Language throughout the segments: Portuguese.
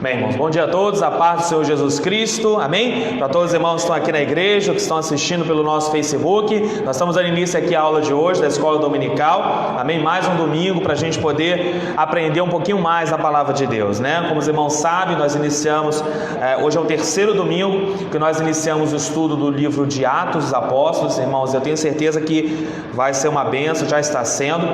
Bem, irmãos, bom dia a todos, a paz do Senhor Jesus Cristo, amém? Para todos os irmãos que estão aqui na igreja, que estão assistindo pelo nosso Facebook, nós estamos dando início aqui à aula de hoje da Escola Dominical, amém? Mais um domingo para a gente poder aprender um pouquinho mais da Palavra de Deus, né? Como os irmãos sabem, nós iniciamos, hoje é o terceiro domingo que nós iniciamos o estudo do livro de Atos dos Apóstolos. Irmãos, eu tenho certeza que vai ser uma bênção, já está sendo.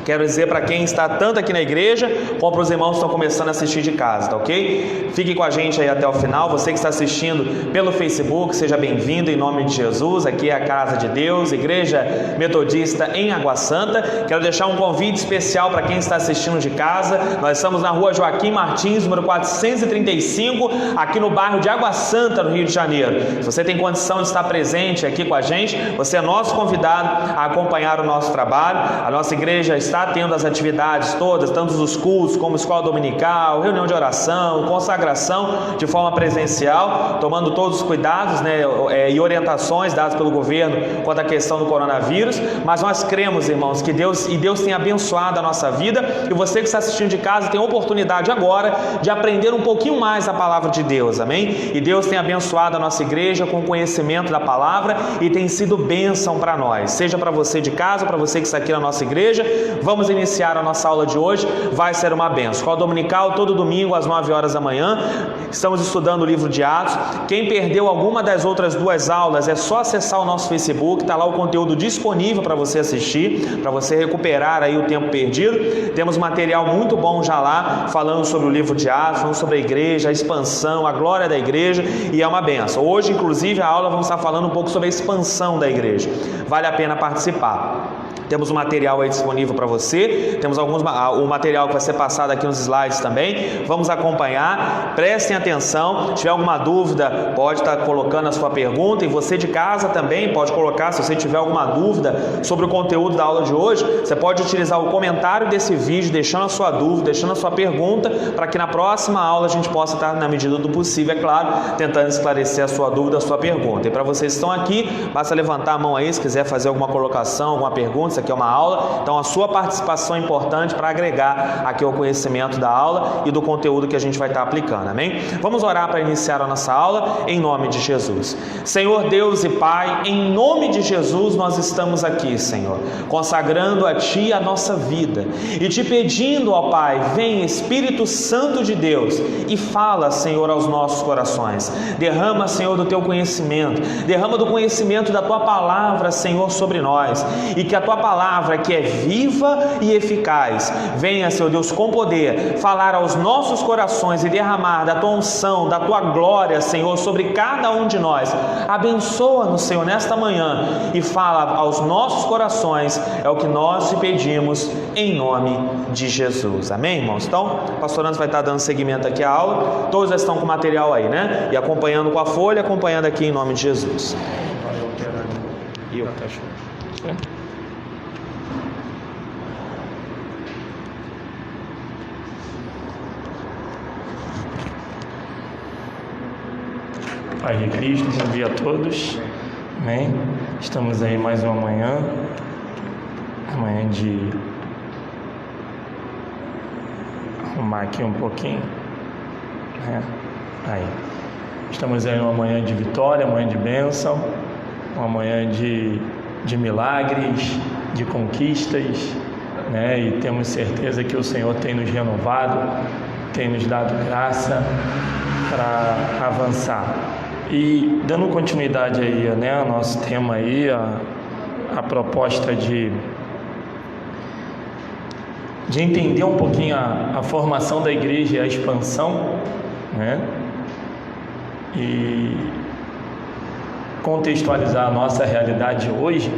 Quero dizer para quem está tanto aqui na igreja, como para os irmãos que estão começando a assistir de casa, tá ok? Fique com a gente aí até o final. Você que está assistindo pelo Facebook, seja bem-vindo em nome de Jesus. Aqui é a Casa de Deus, Igreja Metodista em Água Santa. Quero deixar um convite especial para quem está assistindo de casa. Nós estamos na rua Joaquim Martins, número 435, aqui no bairro de Água Santa, no Rio de Janeiro. Se você tem condição de estar presente aqui com a gente, você é nosso convidado a acompanhar o nosso trabalho. A nossa igreja está tendo as atividades todas, tanto os cultos como escola dominical, reunião de oração, consagração de forma presencial, tomando todos os cuidados, né, e orientações dadas pelo governo quanto à questão do coronavírus. Mas nós cremos, irmãos, que Deus tem abençoado a nossa vida, e você que está assistindo de casa tem a oportunidade agora de aprender um pouquinho mais a palavra de Deus, amém? E Deus tem abençoado a nossa igreja com o conhecimento da palavra e tem sido bênção para nós, seja para você de casa, para você que está aqui na nossa igreja. Vamos iniciar a nossa aula de hoje, vai ser uma bênção. Escola dominical, todo domingo às 9 horas da manhã, estamos estudando o livro de Atos. Quem perdeu alguma das outras duas aulas, é só acessar o nosso Facebook, está lá o conteúdo disponível para você assistir, para você recuperar aí o tempo perdido. Temos material muito bom já lá, falando sobre o livro de Atos, falando sobre a igreja, a expansão, a glória da igreja, e é uma bênção. Hoje, inclusive, a aula vamos estar falando um pouco sobre a expansão da igreja. Vale a pena participar. Temos um material aí disponível para você, temos o material que vai ser passado aqui nos slides também. Vamos acompanhar, prestem atenção. Se tiver alguma dúvida, pode estar colocando a sua pergunta, e você de casa também pode colocar. Se você tiver alguma dúvida sobre o conteúdo da aula de hoje, você pode utilizar o comentário desse vídeo, deixando a sua dúvida, deixando a sua pergunta, para que na próxima aula a gente possa estar, na medida do possível, é claro, tentando esclarecer a sua dúvida, a sua pergunta. E para vocês que estão aqui, basta levantar a mão aí se quiser fazer alguma colocação, alguma pergunta. Isso aqui é uma aula, então a sua participação é importante para agregar aqui ao conhecimento da aula e do conteúdo que a gente vai estar aplicando, amém? Vamos orar para iniciar a nossa aula, em nome de Jesus. Senhor Deus e Pai, em nome de Jesus nós estamos aqui, Senhor, consagrando a Ti a nossa vida e te pedindo, ó Pai, vem Espírito Santo de Deus e fala, Senhor, aos nossos corações. Derrama, Senhor, do Teu conhecimento, derrama do conhecimento da Tua palavra, Senhor, sobre nós, e que a Tua palavra, que é viva e eficaz, venha, Senhor Deus, com poder, falar aos nossos corações e derramar da Tua unção, da Tua glória, Senhor, sobre cada um de nós. Abençoa-nos, Senhor, nesta manhã, e fala aos nossos corações, é o que nós te pedimos, em nome de Jesus, amém, irmãos? Então, o pastor Anderson vai estar dando seguimento aqui à aula, todos já estão com o material aí, né? E acompanhando com a folha, acompanhando aqui em nome de Jesus. E o cachorro? Pai de Cristo, bom dia a todos, amém? Estamos aí mais uma manhã de arrumar aqui um pouquinho, né? Aí, estamos aí uma manhã de vitória, uma manhã de bênção, uma manhã de milagres, de conquistas, né? E temos certeza que o Senhor tem nos renovado, tem nos dado graça para avançar. E dando continuidade aí, né, ao nosso tema aí, a proposta de entender um pouquinho a formação da igreja e a expansão, né, e contextualizar a nossa realidade hoje,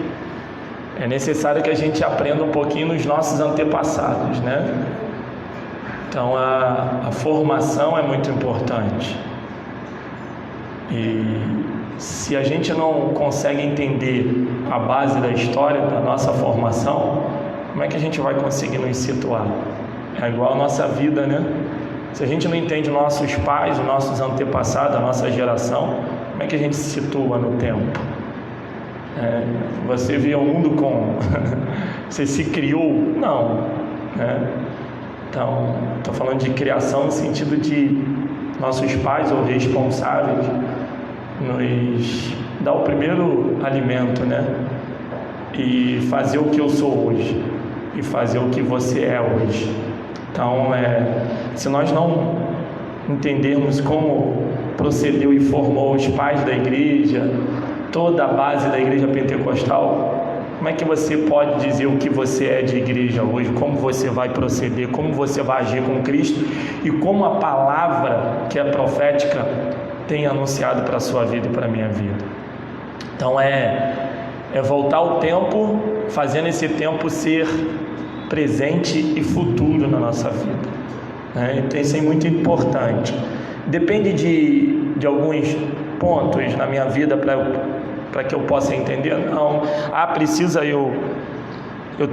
é necessário que a gente aprenda um pouquinho nos nossos antepassados, né? Então a formação é muito importante. E se a gente não consegue entender a base da história da nossa formação, como é que a gente vai conseguir nos situar? É igual a nossa vida, né? Se a gente não entende os nossos pais, os nossos antepassados, a nossa geração, como é que a gente se situa no tempo? Você vê o mundo como? Você se criou? Não, né? Então, estou falando de criação no sentido de nossos pais ou responsáveis nos dar o primeiro alimento, né? E fazer o que eu sou hoje, e fazer o que você é hoje. Então, se nós não entendermos como procedeu e formou os pais da igreja, toda a base da igreja pentecostal, como é que você pode dizer o que você é de igreja hoje, como você vai proceder, como você vai agir com Cristo e como a palavra que é profética tem anunciado para a sua vida e para a minha vida? Então é voltar o tempo, fazendo esse tempo ser presente e futuro na nossa vida, né? Então isso é muito importante. Depende de alguns pontos na minha vida para que eu possa entender. Não, precisa eu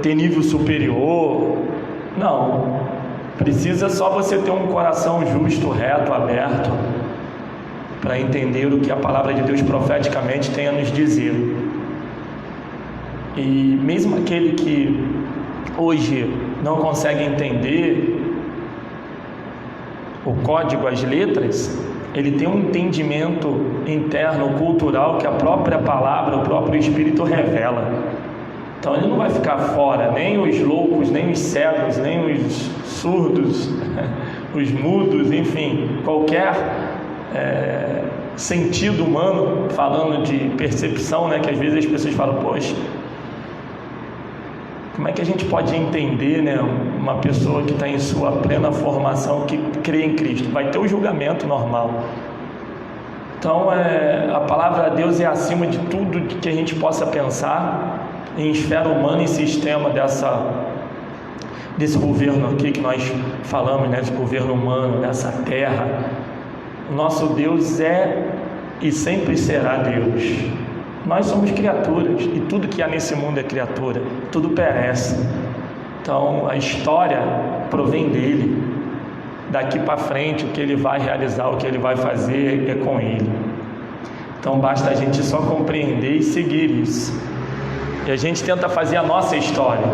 ter nível superior. Não, precisa só você ter um coração justo, reto, aberto, para entender o que a palavra de Deus profeticamente tem a nos dizer. E mesmo aquele que hoje não consegue entender o código, as letras, ele tem um entendimento interno, cultural, que a própria palavra, o próprio Espírito revela. Então ele não vai ficar fora, nem os loucos, nem os cegos, nem os surdos, os mudos, enfim, qualquer sentido humano, falando de percepção, né, que às vezes as pessoas falam, poxa, como é que a gente pode entender, né, uma pessoa que está em sua plena formação, que crê em Cristo? Vai ter o julgamento normal. Então, a palavra de Deus é acima de tudo que a gente possa pensar em esfera humana e sistema desse governo aqui que nós falamos, né, desse governo humano, dessa terra. Nosso Deus é e sempre será Deus. Nós somos criaturas, e tudo que há nesse mundo é criatura, tudo perece. Então a história provém dele. Daqui para frente, o que ele vai realizar, o que ele vai fazer é com ele. Então basta a gente só compreender e seguir isso. E a gente tenta fazer a nossa história.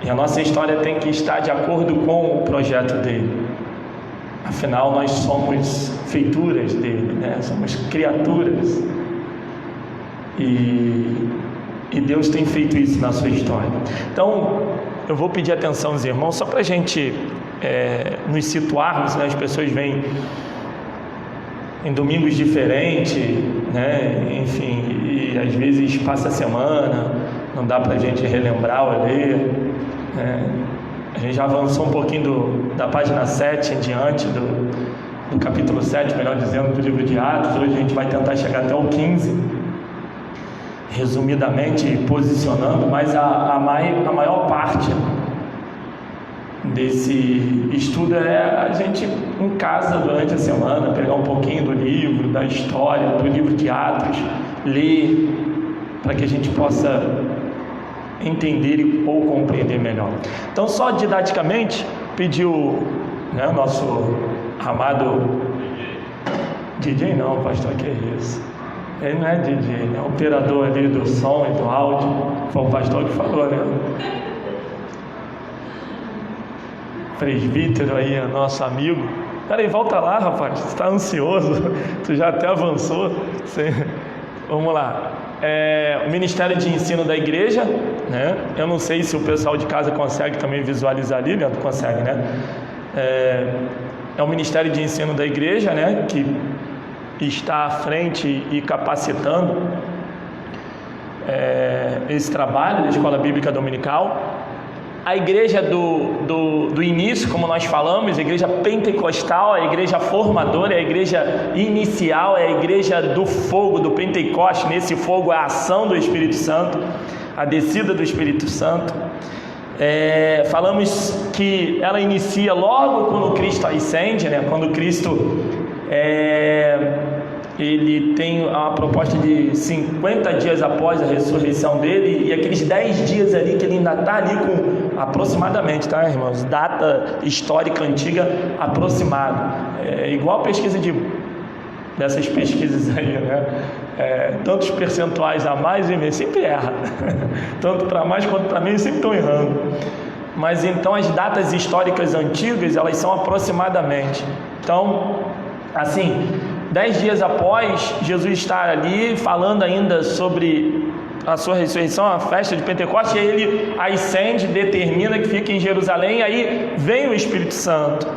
E a nossa história tem que estar de acordo com o projeto dele. Afinal, nós somos feituras dele, né? Somos criaturas. E Deus tem feito isso na sua história. Então, eu vou pedir atenção dos irmãos, só para a gente nos situarmos, né? As pessoas vêm em domingos diferentes, né? Enfim, e às vezes passa a semana, não dá para a gente relembrar ou ler, né? A gente já avançou um pouquinho da página 7 em diante, do capítulo 7, melhor dizendo, do livro de Atos. Hoje a gente vai tentar chegar até o 15, resumidamente posicionando, mas a maior parte desse estudo é a gente em casa durante a semana, pegar um pouquinho do livro, da história, do livro de Atos, ler, para que a gente possa entender ou compreender melhor. Então, só didaticamente, pediu, né, o nosso amado DJ, não, pastor, que é isso? Ele não é DJ, é operador ali do som e do áudio, foi o pastor que falou, né? Presbítero aí, nosso amigo. Peraí, volta lá, rapaz, você está ansioso, tu já até avançou. Vamos lá. O Ministério de Ensino da Igreja, né? Eu não sei se o pessoal de casa consegue também visualizar ali, Leandro, consegue, né? É o Ministério de Ensino da Igreja, né? Que está à frente e capacitando esse trabalho da Escola Bíblica Dominical. A igreja do início, como nós falamos, a igreja pentecostal, a igreja formadora, a igreja inicial, é a igreja do fogo, do Pentecoste. Nesse fogo a ação do Espírito Santo, a descida do Espírito Santo. Falamos que ela inicia logo quando Cristo ascende, né? Quando Cristo ele tem uma proposta de 50 dias após a ressurreição dele, e aqueles 10 dias ali que ele ainda está ali com, aproximadamente, tá, irmãos? Data histórica antiga aproximada. Igual a pesquisa dessas pesquisas aí, né? Tantos percentuais a mais e menos, sempre erra. Tanto para mais quanto para menos, sempre estão errando. mas então as datas históricas antigas, elas são aproximadamente. Então, assim, 10 dias após Jesus estar ali, falando ainda sobre a sua ressurreição, a festa de Pentecostes, e aí ele ascende, determina que fique em Jerusalém, e aí vem o Espírito Santo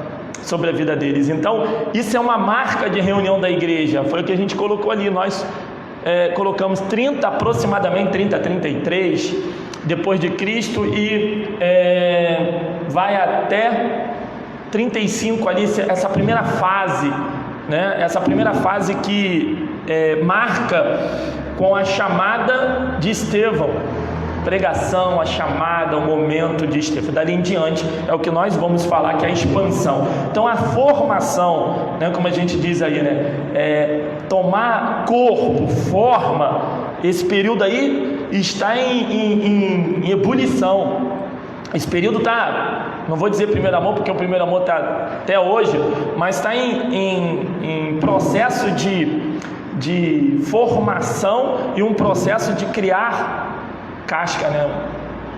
sobre a vida deles. Então, isso é uma marca de reunião da igreja, foi o que a gente colocou ali, nós colocamos aproximadamente 33 depois de Cristo, e vai até 35 ali, essa primeira fase, né? Essa primeira fase que marca com a chamada de Estevão, pregação, a chamada, o momento de Estevão. Dali em diante é o que nós vamos falar, que é a expansão. Então a formação, né, como a gente diz aí, né, tomar corpo, forma, esse período aí está em ebulição. Esse período está, não vou dizer primeiro amor, porque o primeiro amor está até hoje, mas está em processo de formação e um processo de criar casca, né?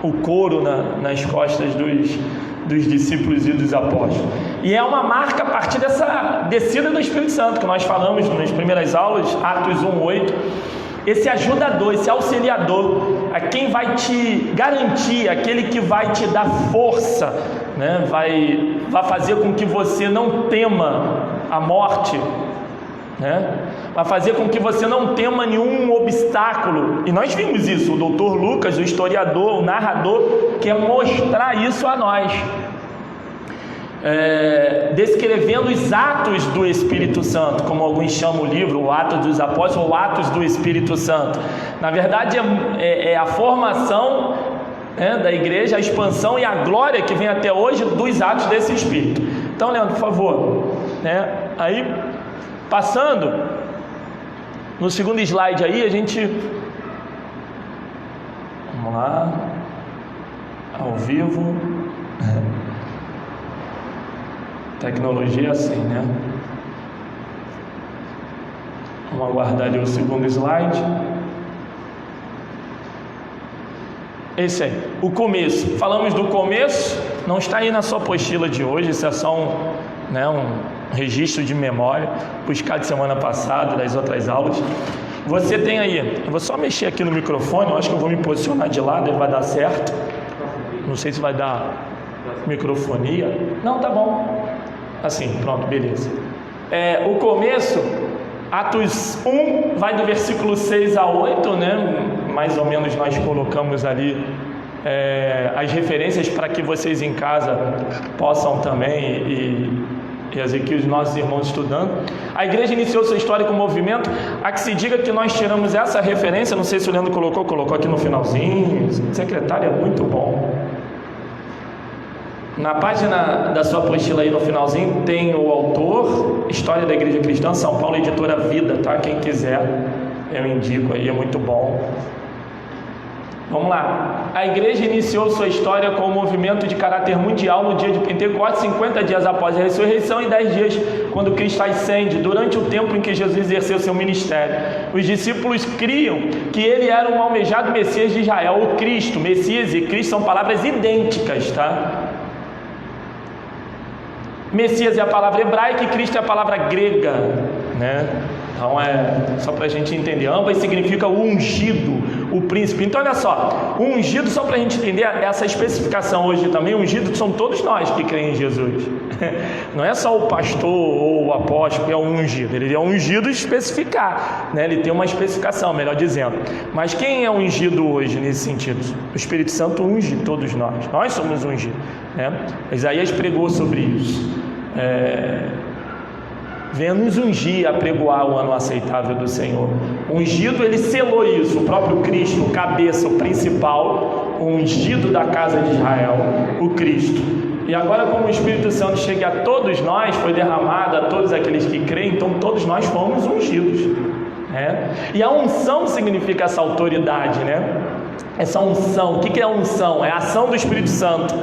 O couro nas costas dos discípulos e dos apóstolos. E é uma marca a partir dessa descida do Espírito Santo, que nós falamos nas primeiras aulas, Atos 1:8. Esse ajudador, esse auxiliador, a quem vai te garantir, aquele que vai te dar força, né? vai fazer com que você não tema a morte, né? Vai fazer com que você não tema nenhum obstáculo. E nós vimos isso, o doutor Lucas, o historiador, o narrador, quer mostrar isso a nós, descrevendo os atos do Espírito Santo, como alguns chamam o livro, o Atos dos Apóstolos, ou Atos do Espírito Santo. Na verdade é a formação, né, da igreja, a expansão e a glória que vem até hoje dos atos desse Espírito. Então, Leandro, por favor, né? Aí, passando no segundo slide aí, a gente, vamos lá, ao vivo. Tecnologia é assim, né? Vamos aguardar ali o segundo slide. Esse aí, o começo. Falamos do começo, não está aí na sua apostila de hoje, isso é só um registro de memória, buscar de semana passada, das outras aulas. Você tem aí, eu vou só mexer aqui no microfone, eu acho que eu vou me posicionar de lado, ele vai dar certo. Não sei se vai dar microfonia. Não, tá bom. Assim, pronto, beleza. O começo, Atos 1, vai do versículo 6 a 8, né? Mais ou menos nós colocamos ali as referências para que vocês em casa possam também, e as aqui os nossos irmãos estudando. A igreja iniciou sua história com o movimento. A que se diga que nós tiramos essa referência, não sei se o Leandro colocou aqui no finalzinho. O secretário é muito bom. Na página da sua apostila aí no finalzinho tem o autor, História da Igreja Cristã, São Paulo, editora Vida, tá? Quem quiser, eu indico aí, é muito bom. Vamos lá. A igreja iniciou sua história com um movimento de caráter mundial no dia de Pentecostes, 50 dias após a ressurreição e 10 dias quando Cristo ascende, durante o tempo em que Jesus exerceu seu ministério. Os discípulos criam que ele era um almejado Messias de Israel, o Cristo. Messias e Cristo são palavras idênticas, tá? Messias é a palavra hebraica e Cristo é a palavra grega, né? Então só para a gente entender, ambas significam o ungido, o príncipe. Então olha só, o ungido, só para a gente entender essa especificação hoje também, o ungido são todos nós que creem em Jesus. Não é só o pastor ou o apóstolo que é o ungido, ele é ungido especificar, né? Ele tem uma especificação, melhor dizendo. Mas quem é ungido hoje nesse sentido? O Espírito Santo unge todos nós somos ungidos, né? Isaías pregou sobre isso. Venha nos ungir, apregoar o ano aceitável do Senhor. O ungido, ele selou isso, o próprio Cristo, o cabeça, o principal, o ungido da casa de Israel, o Cristo. E agora, como o Espírito Santo chega a todos nós, foi derramado a todos aqueles que creem, então todos nós fomos ungidos, né? E a unção significa essa autoridade, né? Essa unção, o que é a unção? É a ação do Espírito Santo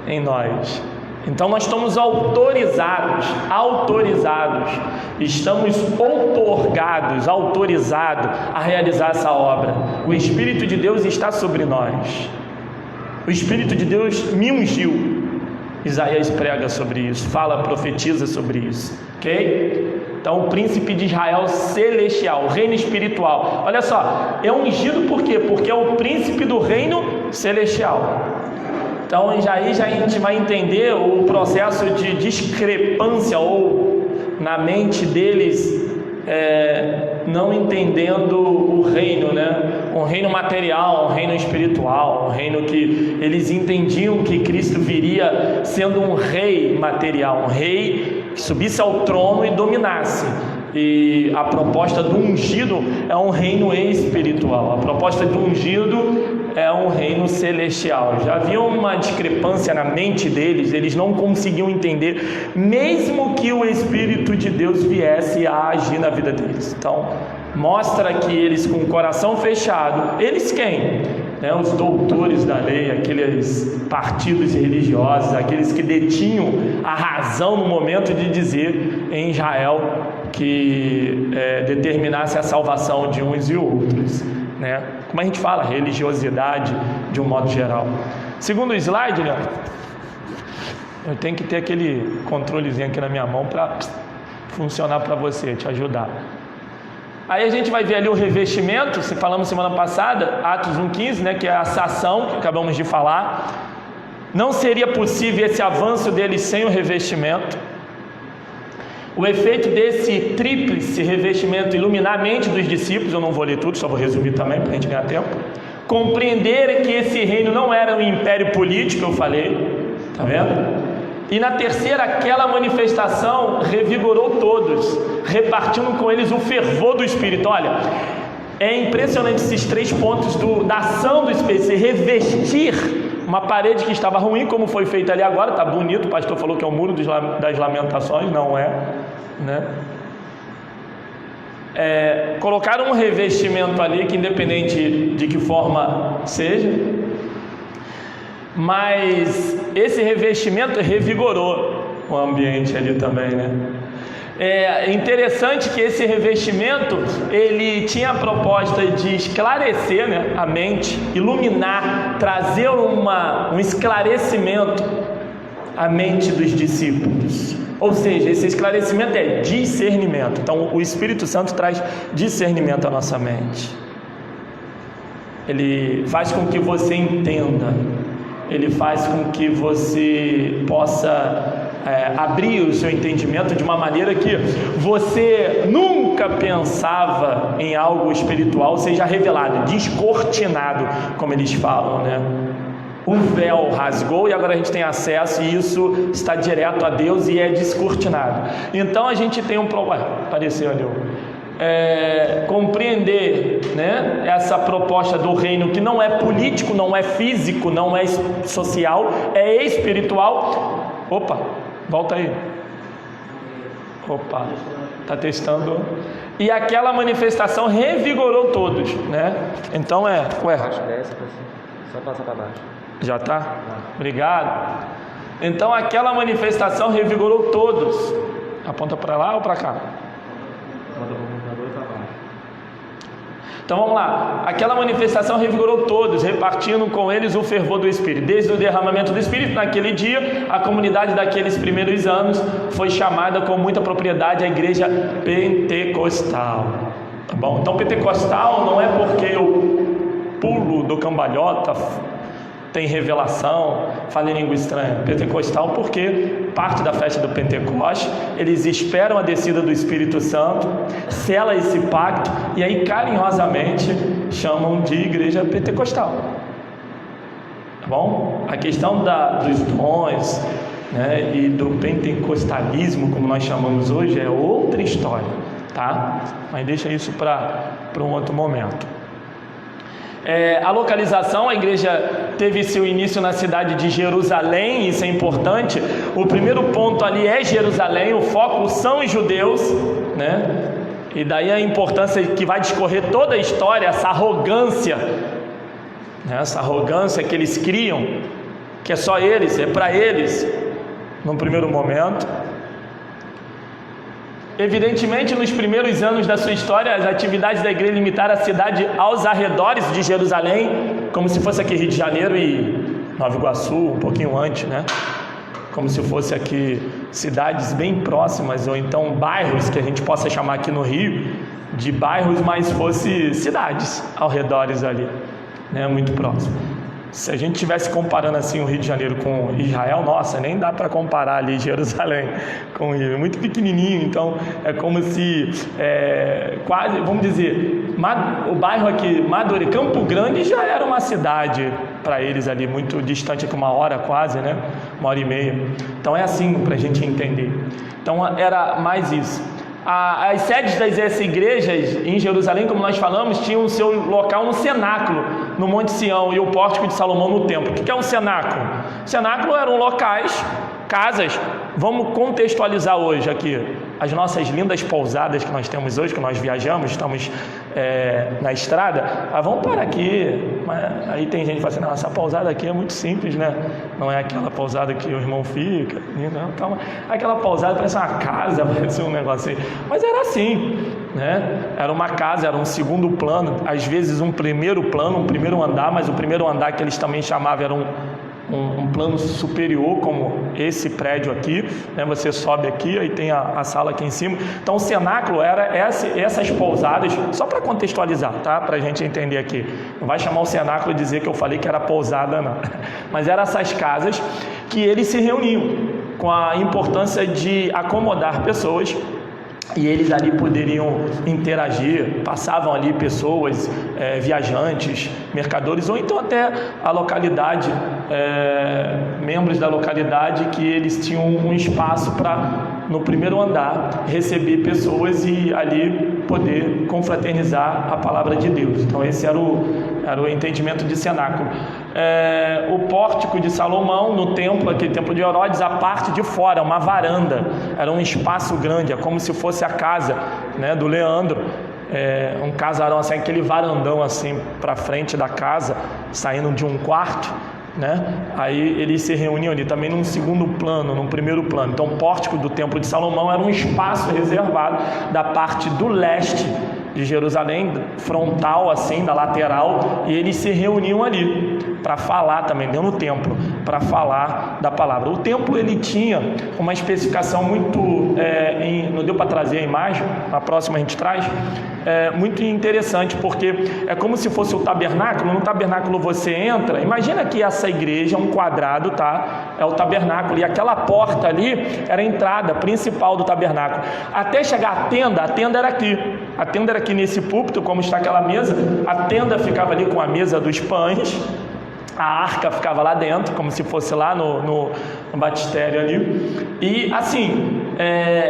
em nós. Então nós estamos autorizados, estamos autorizados a realizar essa obra. O Espírito de Deus está sobre nós. O Espírito de Deus me ungiu. Isaías prega sobre isso, fala, profetiza sobre isso, ok? Então, o príncipe de Israel celestial, o reino espiritual. Olha só, é ungido por quê? Porque é o príncipe do reino celestial. Então, aí já a gente vai entender o processo de discrepância, ou na mente deles, não entendendo o reino, né? Um reino material, um reino espiritual, um reino que eles entendiam que Cristo viria sendo um rei material, um rei que subisse ao trono e dominasse. E a proposta do ungido é um reino espiritual, a proposta do ungido é um reino celestial. Já havia uma discrepância na mente deles, eles não conseguiam entender, mesmo que o Espírito de Deus viesse a agir na vida deles. Então, mostra que eles com o coração fechado, eles quem? Os doutores da lei, aqueles partidos religiosos, aqueles que detinham a razão no momento de dizer em Israel que determinasse a salvação de uns e outros, né? Como a gente fala, religiosidade de um modo geral. Segundo slide, né? Eu tenho que ter aquele controlezinho aqui na minha mão para funcionar para você, te ajudar. Aí a gente vai ver ali o revestimento, falamos semana passada, Atos 1,15, né, que é a sação que acabamos de falar. Não seria possível esse avanço deles sem o revestimento. O efeito desse tríplice revestimento iluminar a mente dos discípulos, eu não vou ler tudo, só vou resumir também para a gente ganhar tempo. Compreender que esse reino não era um império político, eu falei, tá vendo? E na terceira, aquela manifestação revigorou todos, repartindo com eles o fervor do Espírito. Olha, é impressionante esses 3 pontos da ação do Espírito, se revestir uma parede que estava ruim, como foi feito ali agora, está bonito, o pastor falou que é o muro das lamentações, não é, né? Colocaram um revestimento ali, que independente de que forma seja, mas esse revestimento revigorou o ambiente ali também, né? É interessante que esse revestimento, ele tinha a proposta de esclarecer, né, a mente, iluminar, trazer um esclarecimento à mente dos discípulos. Ou seja, esse esclarecimento é discernimento. Então, o Espírito Santo traz discernimento à nossa mente. Ele faz com que você entenda. Ele faz com que você possa abrir o seu entendimento de uma maneira que você nunca pensava em algo espiritual seja revelado, descortinado, como eles falam, né? O véu rasgou e agora a gente tem acesso, e isso está direto a Deus e é descortinado. Então a gente tem um problema. Apareceu ali compreender, né, essa proposta do reino, que não é político, não é físico, não é social, é espiritual. Opa, volta aí. Opa, tá testando. E aquela manifestação revigorou todos, né? Então Só passar para baixo. Já tá? Obrigado. Então aquela manifestação revigorou todos. Aponta para lá ou para cá? Então vamos lá, aquela manifestação revigorou todos, repartindo com eles o fervor do Espírito. Desde o derramamento do Espírito, naquele dia, a comunidade daqueles primeiros anos foi chamada com muita propriedade a igreja pentecostal. Tá bom? Então pentecostal não é porque eu pulo do cambalhota, tem revelação, fala em língua estranha. Pentecostal porque parte da festa do Pentecoste, eles esperam a descida do Espírito Santo, sela esse pacto e aí carinhosamente chamam de igreja pentecostal. Tá bom? A questão dos dons, né, e do pentecostalismo, como nós chamamos hoje, é outra história, tá? Mas deixa isso para um outro momento. A localização, a igreja teve seu início na cidade de Jerusalém, isso é importante. O primeiro ponto ali é Jerusalém, o foco são os judeus, né? E daí a importância que vai discorrer toda a história, essa arrogância, né? Essa arrogância que eles criam, que é só eles, é para eles, num primeiro momento. Evidentemente, nos primeiros anos da sua história, as atividades da igreja limitaram a cidade aos arredores de Jerusalém, como se fosse aqui Rio de Janeiro e Nova Iguaçu, um pouquinho antes, né? Como se fosse aqui cidades bem próximas, ou então bairros que a gente possa chamar aqui no Rio de bairros, mas fosse cidades ao redor ali, né? Muito próximo. Se a gente estivesse comparando assim o Rio de Janeiro com Israel, nossa, nem dá para comparar ali Jerusalém com o Rio, é muito pequenininho, então é como se quase, vamos dizer, o bairro aqui, Campo Grande já era uma cidade para eles ali, muito distante, aqui 1 hora quase, né? 1h30. Então é assim para a gente entender. Então era mais isso. As sedes das igrejas em Jerusalém, como nós falamos, tinham o seu local no cenáculo, no Monte Sião, e o pórtico de Salomão no templo. O que é um cenáculo? Cenáculo eram locais, casas. Vamos contextualizar hoje aqui as nossas lindas pousadas que nós temos hoje, que nós viajamos, estamos na estrada. Vamos parar aqui. Mas aí tem gente que fala assim, não, essa pousada aqui é muito simples, né? Não é aquela pousada que o irmão fica. Não, calma. Aquela pousada parece uma casa, parece um negócio assim. Mas era assim, né? Era uma casa, era um segundo plano, às vezes um primeiro plano, um primeiro andar, mas o primeiro andar que eles também chamavam era um plano superior, como esse prédio aqui, né? Você sobe aqui, aí tem a sala aqui em cima. Então o cenáculo era essas pousadas, só para contextualizar, tá? Para a gente entender aqui. Não vai chamar o cenáculo e dizer que eu falei que era pousada, não. Mas eram essas casas que eles se reuniam, com a importância de acomodar pessoas. E eles ali poderiam interagir, passavam ali pessoas, viajantes, mercadores, ou então até a localidade, membros da localidade, que eles tinham um espaço para, no primeiro andar, receber pessoas e ali poder confraternizar a palavra de Deus. Então esse era o entendimento de cenáculo. O pórtico de Salomão, no templo, aquele templo de Herodes, a parte de fora, uma varanda, era um espaço grande, é como se fosse a casa, né, do Leandro, um casarão assim, aquele varandão assim para frente da casa, saindo de um quarto, né? Aí eles se reuniam ali também num segundo plano, num primeiro plano. Então o pórtico do templo de Salomão era um espaço reservado da parte do leste de Jerusalém, frontal assim, da lateral, e eles se reuniam ali para falar também, dentro do templo, para falar da palavra. O templo, ele tinha uma especificação muito, não deu para trazer a imagem, na próxima a gente traz, muito interessante, porque é como se fosse o tabernáculo. No tabernáculo você entra, imagina que essa igreja é um quadrado, tá? É o tabernáculo, e aquela porta ali era a entrada principal do tabernáculo. Até chegar à tenda, a tenda era aqui. A tenda era aqui nesse púlpito, como está aquela mesa. A tenda ficava ali com a mesa dos pães, a arca ficava lá dentro, como se fosse lá no batistério ali. E assim,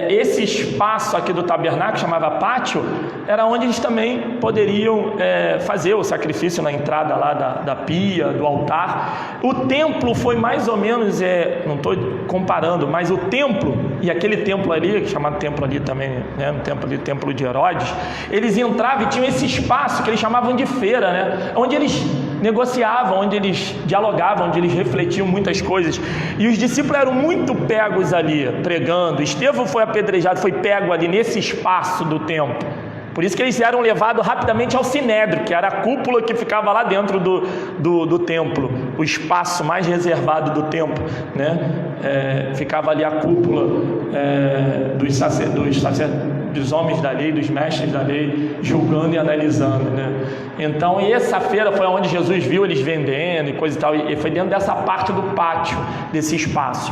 esse espaço aqui do tabernáculo, chamava pátio, era onde eles também poderiam fazer o sacrifício na entrada lá da pia, do altar. O templo foi mais ou menos, não estou comparando, mas o templo, e aquele templo ali, chamado templo ali também, né, no templo ali, templo de Herodes, eles entravam e tinham esse espaço que eles chamavam de feira, né, onde eles negociavam, onde eles dialogavam, onde eles refletiam muitas coisas. E os discípulos eram muito pegos ali, pregando. Estevão foi apedrejado, foi pego ali nesse espaço do templo. Por isso que eles eram levados rapidamente ao Sinédrio, que era a cúpula que ficava lá dentro do templo, o espaço mais reservado do templo, né? Ficava ali a cúpula dos homens da lei, dos mestres da lei, julgando e analisando, né? Então, essa feira foi onde Jesus viu eles vendendo e coisa e tal, e foi dentro dessa parte do pátio, desse espaço.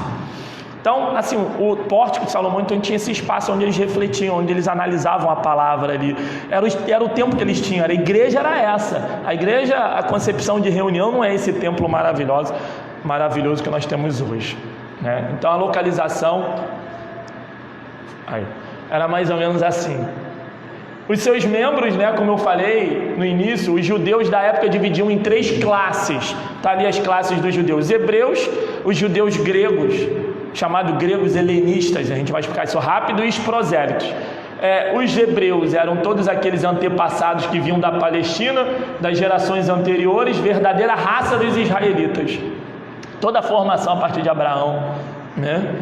Então, assim, o pórtico de Salomão, então, tinha esse espaço onde eles refletiam, onde eles analisavam a palavra ali. Era o tempo que eles tinham, a igreja era essa. A igreja, a concepção de reunião não é esse templo maravilhoso que nós temos hoje, né? Então, a localização era mais ou menos assim. Os seus membros, né, como eu falei no início, os judeus da época dividiam em 3 classes. Está ali as classes dos judeus: os hebreus, os judeus gregos, chamados gregos helenistas, a gente vai explicar isso rápido, e os prosélitos. Os hebreus eram todos aqueles antepassados que vinham da Palestina, das gerações anteriores, verdadeira raça dos israelitas. Toda a formação a partir de Abraão, né?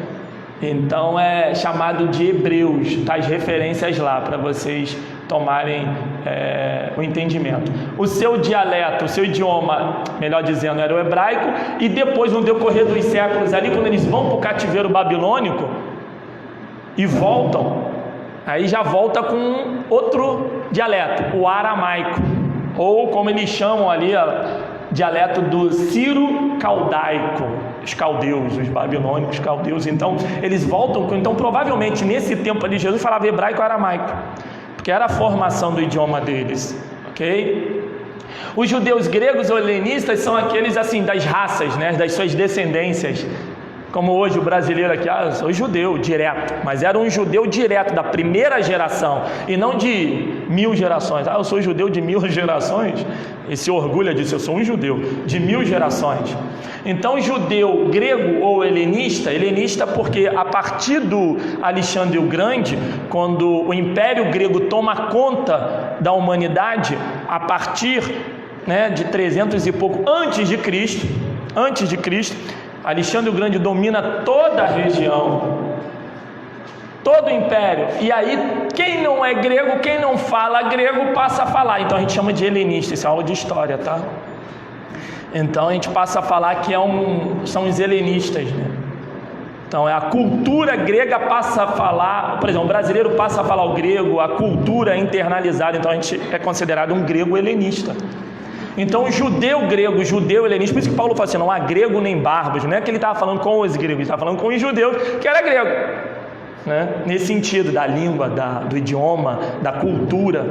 Então é chamado de hebreus, tá as referências lá para vocês tomarem o entendimento. O seu dialeto, o seu idioma, melhor dizendo, era o hebraico, e depois, no decorrer dos séculos ali, quando eles vão para o cativeiro babilônico e voltam, aí já volta com outro dialeto, o aramaico, ou como eles chamam ali, dialeto do Ciro-Caldaico, os caldeus, os babilônicos caldeus. Então eles voltam, então provavelmente nesse tempo ali Jesus falava hebraico ou aramaico, porque era a formação do idioma deles, ok? Os judeus gregos ou helenistas são aqueles assim das raças, né, das suas descendências. Como hoje o brasileiro aqui, eu sou judeu direto, mas era um judeu direto da primeira geração e não de 1000 gerações. Eu sou judeu de 1000 gerações, e se orgulha disso, eu sou um judeu de 1000 gerações. Então judeu grego ou helenista porque a partir do Alexandre o Grande, quando o Império Grego toma conta da humanidade, a partir, né, de 300 e pouco antes de Cristo, Alexandre o Grande domina toda a região, todo o império, e aí quem não é grego, quem não fala grego passa a falar, então a gente chama de helenista, isso é aula de história, tá? Então a gente passa a falar que são os helenistas, né? Então a cultura grega passa a falar, por exemplo, o brasileiro passa a falar o grego, a cultura é internalizada, então a gente é considerado um grego helenista. Então o judeu grego, o judeu helenista, por isso que Paulo fala assim, não há grego nem bárbaros, não é que ele estava falando com os gregos, ele estava falando com os judeus, que era grego, né? Nesse sentido, da língua, do idioma, da cultura.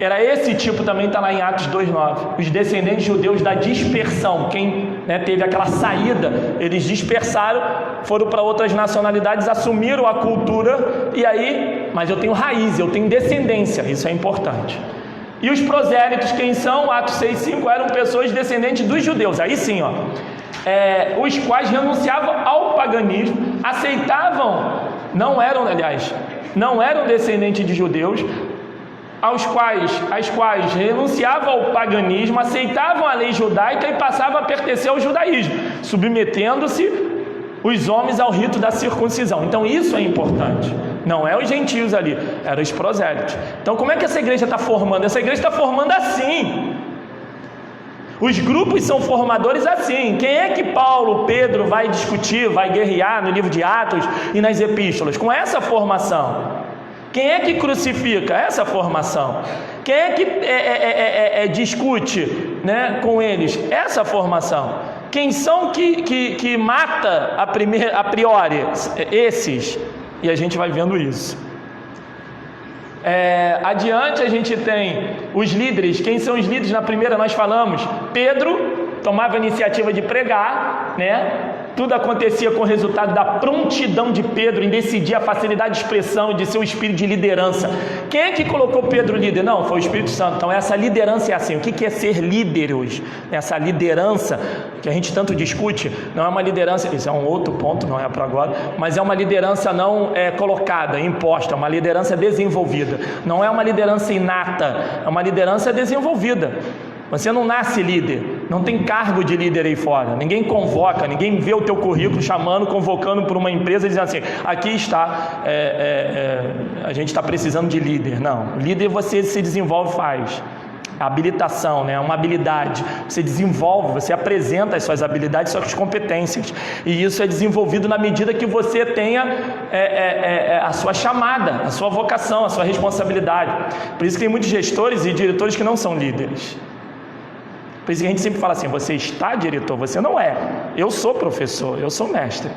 Era esse tipo também, está lá em Atos 2,9, os descendentes judeus da dispersão, quem, né, teve aquela saída, eles dispersaram, foram para outras nacionalidades, assumiram a cultura, e aí, mas eu tenho raiz, eu tenho descendência, isso é importante. E os prosélitos, quem são? Atos 6,5, eram pessoas descendentes dos judeus, aí sim, os quais renunciavam ao paganismo, aceitavam, não eram descendentes de judeus, as quais renunciavam ao paganismo, aceitavam a lei judaica e passavam a pertencer ao judaísmo, submetendo-se os homens ao rito da circuncisão. Então isso é importante, não é os gentios ali, eram os prosélitos. Então como é que essa igreja está formando? Essa igreja está formando assim, os grupos são formadores assim. Quem é que Paulo, Pedro vai discutir, vai guerrear no livro de Atos e nas epístolas? Com essa formação. Quem é que crucifica? Essa formação. Quem é que discute, né, com eles? Essa formação. Quem são que mata a priori? Esses. E a gente vai vendo isso. Adiante a gente tem os líderes. Quem são os líderes? Na primeira nós falamos, Pedro tomava a iniciativa de pregar, né? Tudo acontecia com o resultado da prontidão de Pedro em decidir, a facilidade de expressão, de seu espírito de liderança. Quem é que colocou Pedro líder? Não, foi o Espírito Santo. Então essa liderança é assim. O que é ser líder hoje? Essa liderança que a gente tanto discute, não é uma liderança, isso é um outro ponto, não é para agora, mas é uma liderança não colocada, imposta, é uma liderança desenvolvida. Não é uma liderança inata, é uma liderança desenvolvida. Você não nasce líder, não tem cargo de líder aí fora, ninguém convoca, ninguém vê o teu currículo chamando, convocando por uma empresa dizendo assim, aqui está, a gente está precisando de líder. Não, líder você se desenvolve, faz. A habilitação, né? Uma habilidade, você desenvolve, você apresenta as suas habilidades, suas competências, e isso é desenvolvido na medida que você tenha a sua chamada, a sua vocação, a sua responsabilidade. Por isso que tem muitos gestores e diretores que não são líderes. Por isso que a gente sempre fala assim, você está diretor, você não é. Eu sou professor, eu sou mestre.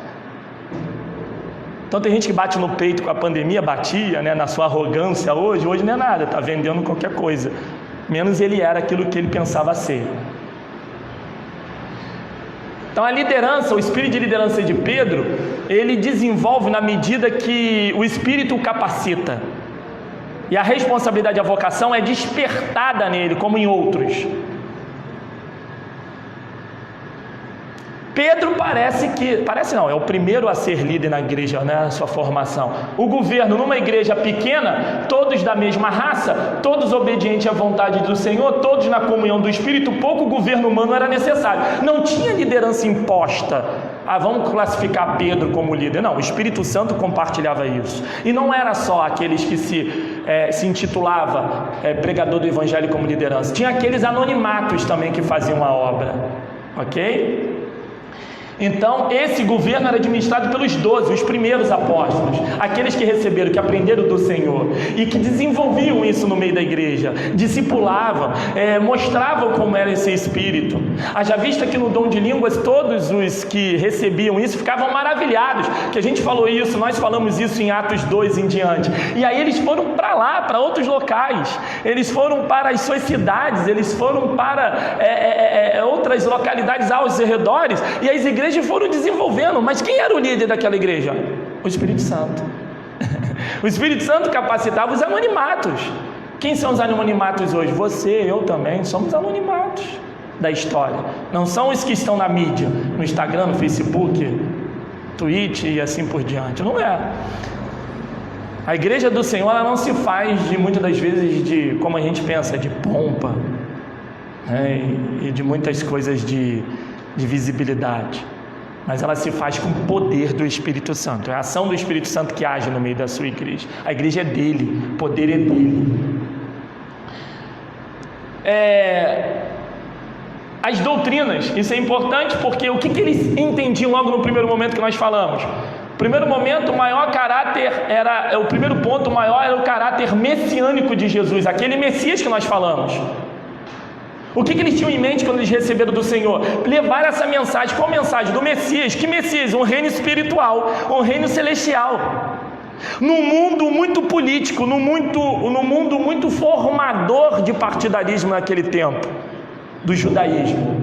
Então tem gente que bate no peito com a pandemia, batia, né, na sua arrogância hoje não é nada, está vendendo qualquer coisa. Menos ele era aquilo que ele pensava ser. Então a liderança, o espírito de liderança de Pedro, ele desenvolve na medida que o espírito o capacita. E a responsabilidade, a vocação é despertada nele, como em outros. Pedro parece não, é o primeiro a ser líder na igreja, né, na sua formação. O governo numa igreja pequena, todos da mesma raça, todos obedientes à vontade do Senhor, todos na comunhão do Espírito, pouco governo humano era necessário. Não tinha liderança imposta. Vamos classificar Pedro como líder. Não, o Espírito Santo compartilhava isso. E não era só aqueles que se se intitulava pregador do evangelho como liderança. Tinha aqueles anonimatos também que faziam a obra, ok? Então, esse governo era administrado pelos 12, os primeiros apóstolos, aqueles que receberam, que aprenderam do Senhor e que desenvolviam isso no meio da igreja, discipulavam, mostravam como era esse espírito. Haja vista que no dom de línguas, todos os que recebiam isso ficavam maravilhados, que a gente falou isso, nós falamos isso em Atos 2 em diante. E aí eles foram para lá, para outros locais, eles foram para as suas cidades, eles foram para outras localidades aos redores, e as igrejas foram desenvolvendo. Mas quem era o líder daquela igreja? O Espírito Santo. O Espírito Santo capacitava os anonimatos. Quem são os anonimatos hoje? Você, eu também, somos anonimatos da história. Não são os que estão na mídia, no Instagram, no Facebook, Twitch e assim por diante. Não é. A igreja do Senhor, ela não se faz muitas das vezes de, como a gente pensa, de pompa, né, e de muitas coisas de visibilidade, mas ela se faz com o poder do Espírito Santo. É a ação do Espírito Santo que age no meio da sua igreja. A igreja é dele, o poder é dele. As doutrinas, isso é importante porque o que eles entendiam logo no primeiro momento que nós falamos? Primeiro momento, o primeiro ponto maior era o caráter messiânico de Jesus, aquele Messias que nós falamos. O que eles tinham em mente quando eles receberam do Senhor? Levar essa mensagem. Qual mensagem? Do Messias. Que Messias? Um reino espiritual, um reino celestial. Num mundo muito político, num mundo muito formador de partidarismo naquele tempo, do judaísmo.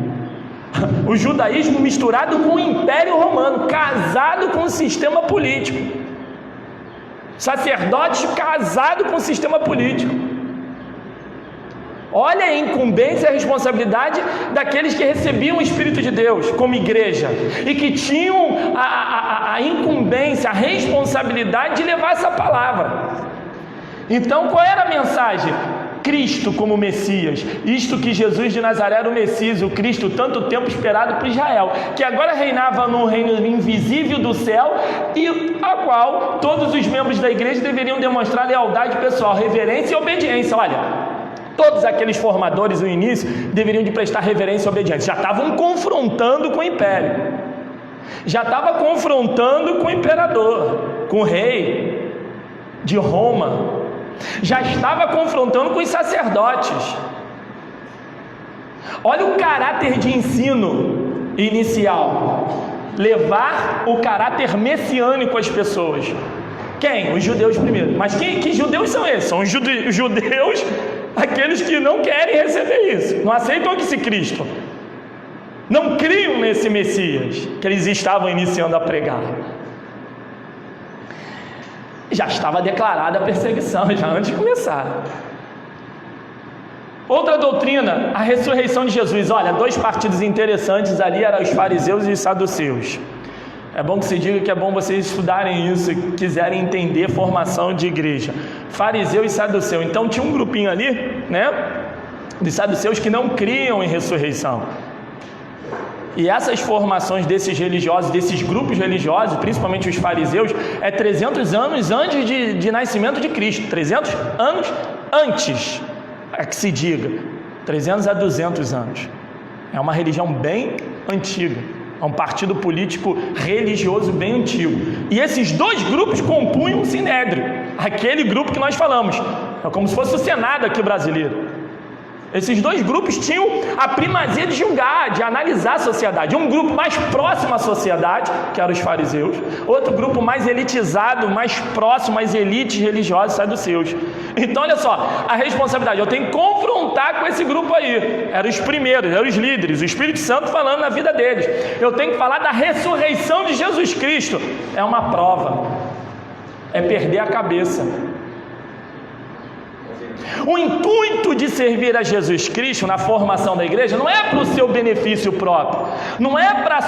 O judaísmo misturado com o Império Romano, casado com o sistema político. Sacerdotes casados com o sistema político. Olha a incumbência e a responsabilidade daqueles que recebiam o Espírito de Deus como igreja e que tinham a incumbência, a responsabilidade de levar essa palavra. Então, qual era a mensagem? Cristo como Messias, isto que Jesus de Nazaré era o Messias, o Cristo tanto tempo esperado por Israel, que agora reinava num reino invisível do céu e a qual todos os membros da igreja deveriam demonstrar lealdade pessoal, reverência e obediência. Olha, todos aqueles formadores no início deveriam de prestar reverência e obediência. Já estavam confrontando com o império, já estava confrontando com o imperador, com o rei de Roma, já estava confrontando com os sacerdotes. Olha o caráter de ensino inicial, levar o caráter messiânico às pessoas. Quem? Os judeus primeiro. Mas que judeus são esses? São os judeus, aqueles que não querem receber isso, não aceitam esse Cristo, não criam nesse Messias que eles estavam iniciando a pregar. Já estava declarada a perseguição, já antes de começar. Outra doutrina, a ressurreição de Jesus. Olha, dois partidos interessantes ali eram os fariseus e os saduceus. É bom que se diga que é bom vocês estudarem isso e quiserem entender formação de igreja. Fariseu e saduceu. Então tinha um grupinho ali, né, de saduceus que não criam em ressurreição. E essas formações desses religiosos, desses grupos religiosos, principalmente os fariseus, 300 anos antes de nascimento de Cristo. 300 anos antes, é que se diga. 300 a 200 anos. É uma religião bem antiga. É um partido político religioso bem antigo. E esses dois grupos compunham o Sinédrio. Aquele grupo que nós falamos. É como se fosse o Senado aqui brasileiro. Esses dois grupos tinham a primazia de julgar, de analisar a sociedade. Um grupo mais próximo à sociedade, que eram os fariseus. Outro grupo mais elitizado, mais próximo às elites religiosas, saduceus. Então, olha só, a responsabilidade. Eu tenho que confrontar com esse grupo aí. Eram os primeiros, eram os líderes. O Espírito Santo falando na vida deles. Eu tenho que falar da ressurreição de Jesus Cristo. É uma prova. É perder a cabeça. O intuito de servir a Jesus Cristo na formação da igreja não é para o seu benefício próprio, não é para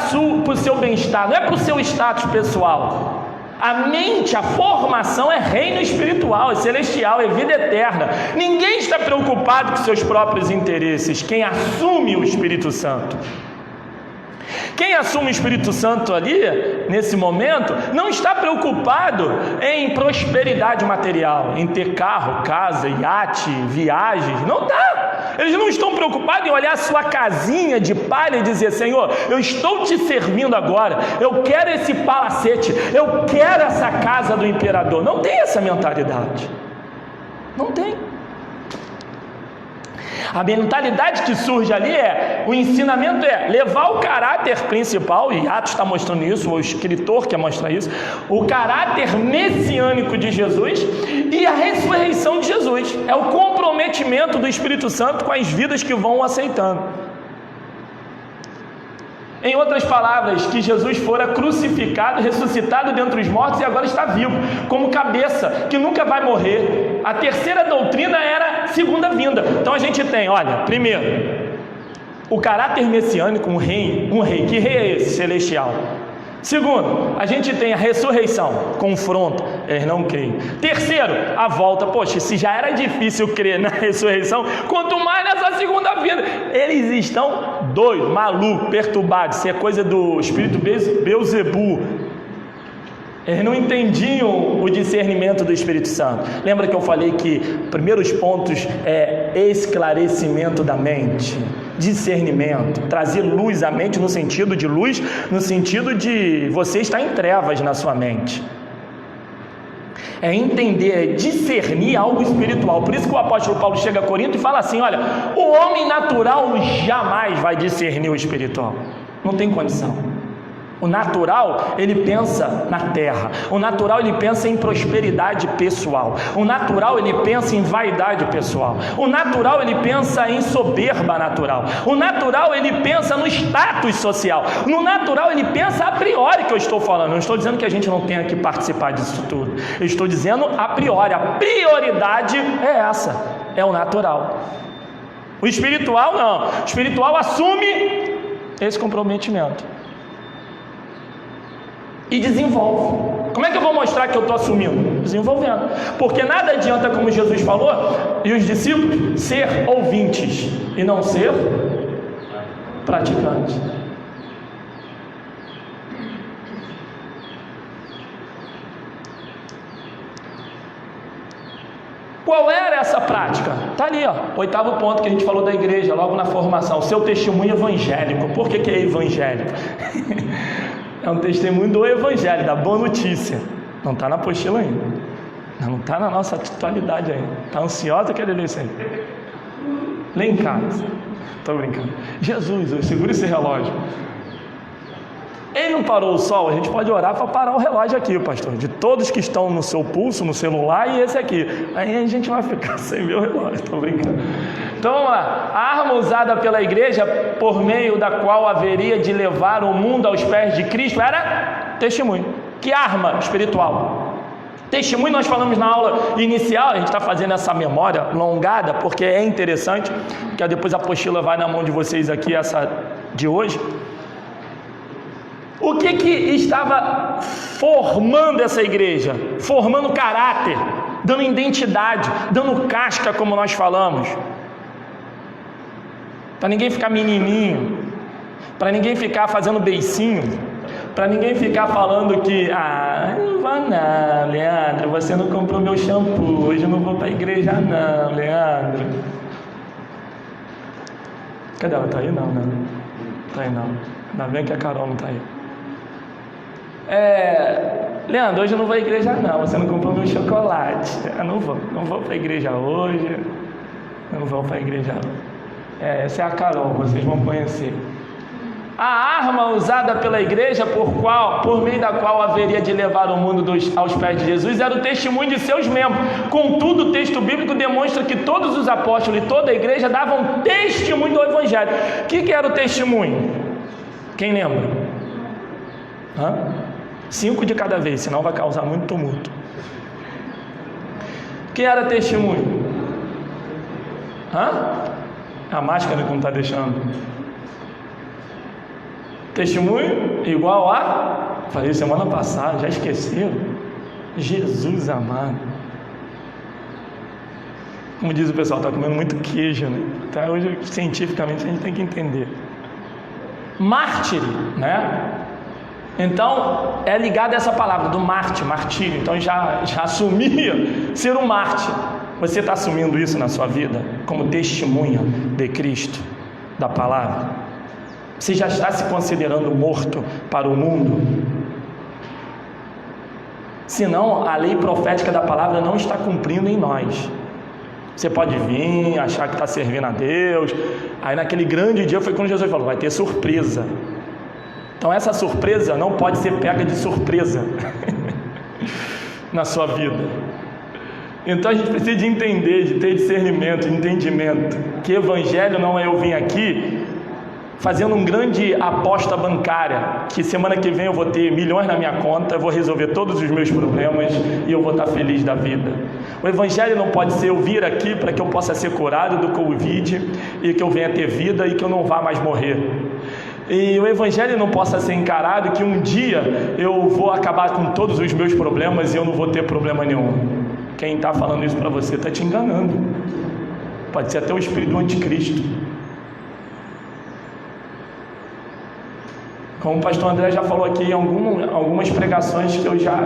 o seu bem-estar, não é para o seu status pessoal. A mente, a formação é reino espiritual, é celestial, é vida eterna. Ninguém está preocupado com seus próprios interesses, quem assume o Espírito Santo. Quem assume o Espírito Santo ali, nesse momento, não está preocupado em prosperidade material, em ter carro, casa, iate, viagens. Não está. Eles não estão preocupados em olhar a sua casinha de palha e dizer: Senhor, eu estou te servindo agora, eu quero esse palacete, eu quero essa casa do imperador. Não tem essa mentalidade. Não tem. A mentalidade que surge ali o ensinamento levar o caráter principal, e Atos está mostrando isso, o escritor quer mostrar isso, o caráter messiânico de Jesus e a ressurreição de Jesus. É o comprometimento do Espírito Santo com as vidas que vão o aceitando. Em outras palavras, que Jesus fora crucificado, ressuscitado dentre os mortos e agora está vivo, como cabeça, que nunca vai morrer. A terceira doutrina era segunda vinda. Então a gente tem, olha, primeiro, o caráter messiânico, um rei. Que rei é esse? Celestial. Segundo, a gente tem a ressurreição, confronto, eles não creem. Terceiro, a volta. Poxa, se já era difícil crer na ressurreição, quanto mais nessa segunda vinda. Eles estão doidos, malucos, perturbados. Isso é coisa do espírito Beelzebu. Eles não entendiam o discernimento do Espírito Santo. Lembra que eu falei que primeiros pontos é esclarecimento da mente, discernimento, trazer luz à mente no sentido de luz, no sentido de você estar em trevas na sua mente. É entender, é discernir algo espiritual. Por isso que o apóstolo Paulo chega a Corinto e fala assim: olha, o homem natural jamais vai discernir o espiritual. Não tem condição. O natural, ele pensa na terra. O natural, ele pensa em prosperidade pessoal. O natural, ele pensa em vaidade pessoal. O natural, ele pensa em soberba natural. O natural, ele pensa no status social. No natural, ele pensa a priori, que eu estou falando. Não estou dizendo que a gente não tenha que participar disso tudo. Eu estou dizendo a priori. A prioridade é essa, é o natural. O espiritual não. O espiritual assume esse comprometimento e desenvolve. Como é que eu vou mostrar que eu estou assumindo? Desenvolvendo. Porque nada adianta, como Jesus falou, e os discípulos, ser ouvintes e não ser praticantes. Qual era essa prática? Está ali, ó, 8º ponto que a gente falou da igreja, logo na formação. Seu testemunho evangélico. Por que é evangélico? É um testemunho do evangelho, da boa notícia. Não está na apostila ainda. Não está na nossa atualidade ainda. Está ansiosa querer ler isso aí. Lê em casa. Estou brincando. Jesus, segura esse relógio. Ele não parou o sol, a gente pode orar para parar o relógio aqui, pastor. De todos que estão no seu pulso, no celular e esse aqui. Aí a gente vai ficar sem ver o relógio. Estou brincando. Então vamos lá. A arma usada pela igreja, por meio da qual haveria de levar o mundo aos pés de Cristo, era testemunho. Que arma espiritual? Testemunho, nós falamos na aula inicial, a gente está fazendo essa memória alongada, porque é interessante, porque depois a apostila vai na mão de vocês aqui, essa de hoje. O que estava formando essa igreja? Formando caráter, dando identidade, dando casca, como nós falamos. Para ninguém ficar menininho, para ninguém ficar fazendo beicinho, para ninguém ficar falando que não vai não, Leandro, você não comprou meu shampoo, hoje eu não vou para a igreja não, Leandro. Cadê ela? Está aí não, né? Está aí não. Ainda bem que a Carol não está aí. Leandro, hoje eu não vou à igreja não, você não comprou meu chocolate. Eu não vou para a igreja hoje, eu não vou para a igreja hoje. Essa é a Carol, vocês vão conhecer. A arma usada pela igreja, por meio da qual haveria de levar o mundo aos pés de Jesus, era o testemunho de seus membros. Contudo, o texto bíblico demonstra que todos os apóstolos e toda a igreja davam testemunho do evangelho. O que era o testemunho? Quem lembra? 5 de cada vez, senão vai causar muito tumulto. O que era testemunho? A máscara que não está deixando. Testemunho igual a... Falei semana passada, já esqueceram? Jesus amado. Como diz o pessoal, está comendo muito queijo, né? Então hoje, cientificamente, a gente tem que entender. mártir, né? Então, é ligado a essa palavra do martírio. Então, já assumia ser um mártir. Você está assumindo isso na sua vida como testemunha de Cristo, da palavra? Você já está se considerando morto para o mundo? Senão, a lei profética da palavra não está cumprindo em nós. Você pode vir, achar que está servindo a Deus. Aí, naquele grande dia, foi quando Jesus falou: vai ter surpresa. Então essa surpresa não pode ser pega de surpresa na sua vida. Então a gente precisa de entender, de ter discernimento, de entendimento, que evangelho não é eu vim aqui fazendo um grande aposta bancária, que semana que vem eu vou ter milhões na minha conta, eu vou resolver todos os meus problemas e eu vou estar feliz da vida. O evangelho não pode ser eu vir aqui para que eu possa ser curado do Covid e que eu venha ter vida e que eu não vá mais morrer. E o evangelho não possa ser encarado que um dia eu vou acabar com todos os meus problemas e eu não vou ter problema nenhum. Quem está falando isso para você está te enganando. Pode ser até o espírito do anticristo. Como o pastor André já falou aqui em algumas pregações que eu já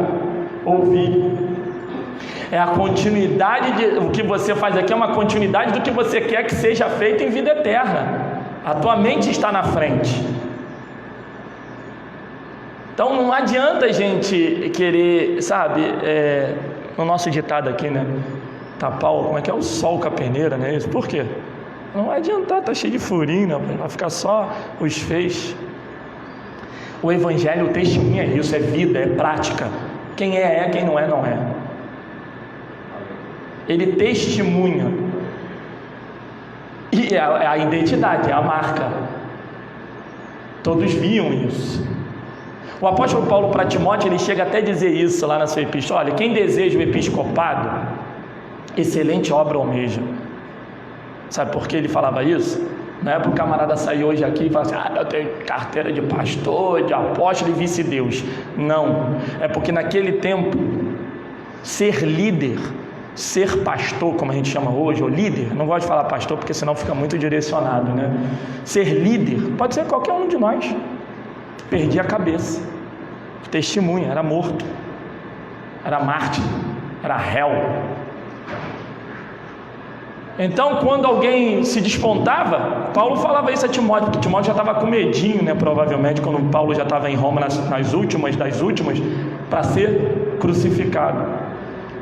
ouvi, é a continuidade o que você faz aqui é uma continuidade do que você quer que seja feito em vida eterna. A tua mente está na frente. Então não adianta a gente querer, sabe, no nosso ditado aqui, né? Tapar, como é que é? O sol com a peneira, né? Isso. Por quê? Não vai adiantar, tá cheio de furinho, né? Vai ficar só os feixes. O evangelho, o testemunho é isso, é vida, é prática. Quem é, quem não é, não é. Ele testemunha. E é a identidade, é a marca. Todos viam isso. O apóstolo Paulo para Timóteo, ele chega até a dizer isso lá na sua epístola: olha, quem deseja o episcopado, excelente obra almeja. Sabe por que ele falava isso? Não é para o camarada sair hoje aqui e falar assim: eu tenho carteira de pastor, de apóstolo e vice-deus. Não, é porque naquele tempo, ser líder, ser pastor, como a gente chama hoje, ou líder, não gosto de falar pastor porque senão fica muito direcionado, né? Ser líder, pode ser qualquer um de nós. Perdi a cabeça. Testemunha, era morto, era mártir, era réu. Então, quando alguém se despontava, Paulo falava isso a Timóteo, porque Timóteo já estava com medinho, né? Provavelmente, quando Paulo já estava em Roma nas últimas das últimas, para ser crucificado.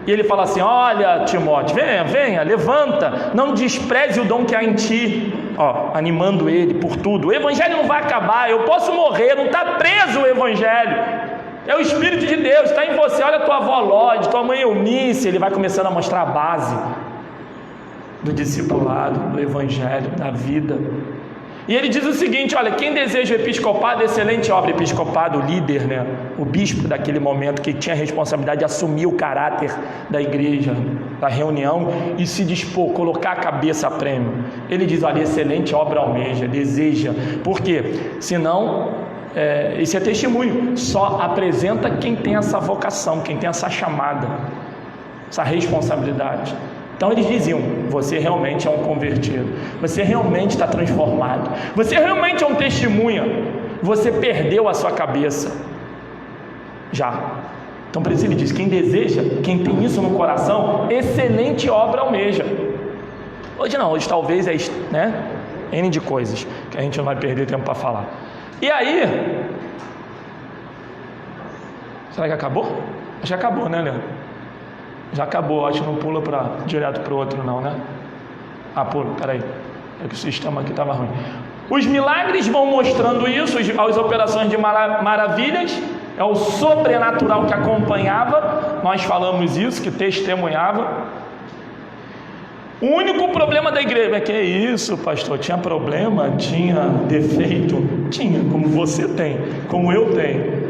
E ele fala assim: olha, Timóteo, venha, levanta, não despreze o dom que há em ti, animando ele por tudo. O evangelho não vai acabar, eu posso morrer, não está preso o evangelho, é o Espírito de Deus, está em você. Olha a tua avó Lode, tua mãe Eunice. Ele vai começando a mostrar a base do discipulado, do evangelho, da vida. E ele diz o seguinte: olha, quem deseja o episcopado, excelente obra. Episcopado, o líder, né? O bispo daquele momento, que tinha a responsabilidade de assumir o caráter da igreja, da reunião, e se dispor, colocar a cabeça a prêmio. Ele diz: olha, excelente obra almeja, deseja. Por quê? Senão, isso é testemunho. Só apresenta quem tem essa vocação, quem tem essa chamada, essa responsabilidade. Então eles diziam: você realmente é um convertido, você realmente está transformado, você realmente é um testemunha, você perdeu a sua cabeça já. Então por isso ele diz: quem deseja, quem tem isso no coração, excelente obra almeja. Hoje não, hoje talvez N de coisas que a gente não vai perder tempo para falar. E aí, será que acabou? Acho que acabou, né, Leandro? Já acabou, acho que não pula direto para o outro não, né? Pula, peraí, é que o sistema aqui estava ruim. Os milagres vão mostrando isso, as operações de maravilhas, é o sobrenatural que acompanhava, nós falamos isso, que testemunhava. O único problema da igreja é que é isso, pastor, tinha problema, tinha defeito, tinha, como você tem, como eu tenho.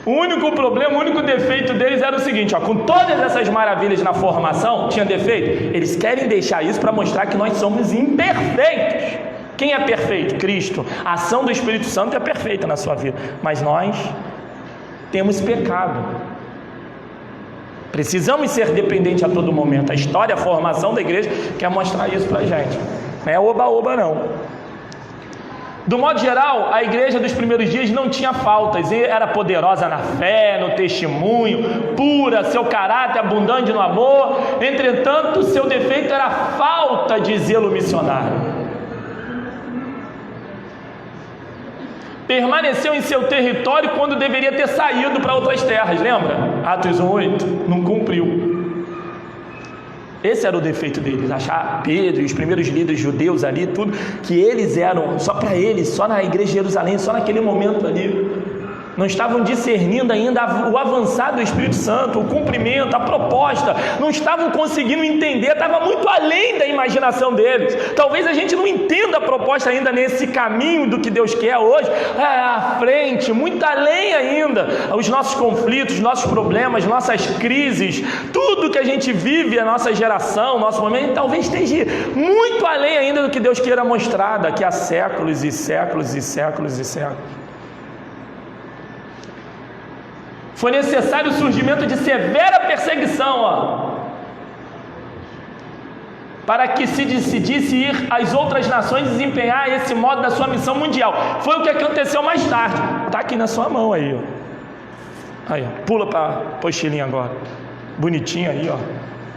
O único problema, o único defeito deles era o seguinte: com todas essas maravilhas na formação, tinha defeito. Eles querem deixar isso para mostrar que nós somos imperfeitos. Quem é perfeito? Cristo. A ação do Espírito Santo é perfeita na sua vida, mas nós temos pecado. Precisamos ser dependentes a todo momento. A história, a formação da igreja quer mostrar isso para a gente. Não é oba-oba não. Do modo geral, a igreja dos primeiros dias não tinha faltas, era poderosa na fé, no testemunho, pura, seu caráter abundante no amor. Entretanto, seu defeito era a falta de zelo missionário. Permaneceu em seu território quando deveria ter saído para outras terras, lembra? Atos 1:8, não cumpriu. Esse era o defeito deles, achar Pedro e os primeiros líderes judeus ali, tudo, que eles eram só para eles, só na igreja de Jerusalém, só naquele momento ali. Não estavam discernindo ainda o avançar do Espírito Santo, o cumprimento, a proposta, não estavam conseguindo entender, estava muito além da imaginação deles. Talvez a gente não entenda a proposta ainda nesse caminho do que Deus quer hoje, à frente, muito além ainda, os nossos conflitos, nossos problemas, nossas crises, tudo que a gente vive, a nossa geração, nosso momento, talvez esteja muito além ainda do que Deus queira mostrar daqui a séculos e séculos e séculos e séculos. Foi necessário o surgimento de severa perseguição, para que se decidisse ir às outras nações e desempenhar esse modo da sua missão mundial. Foi o que aconteceu mais tarde. Está aqui na sua mão aí, Aí, pula para a apostilinha agora. Bonitinho aí,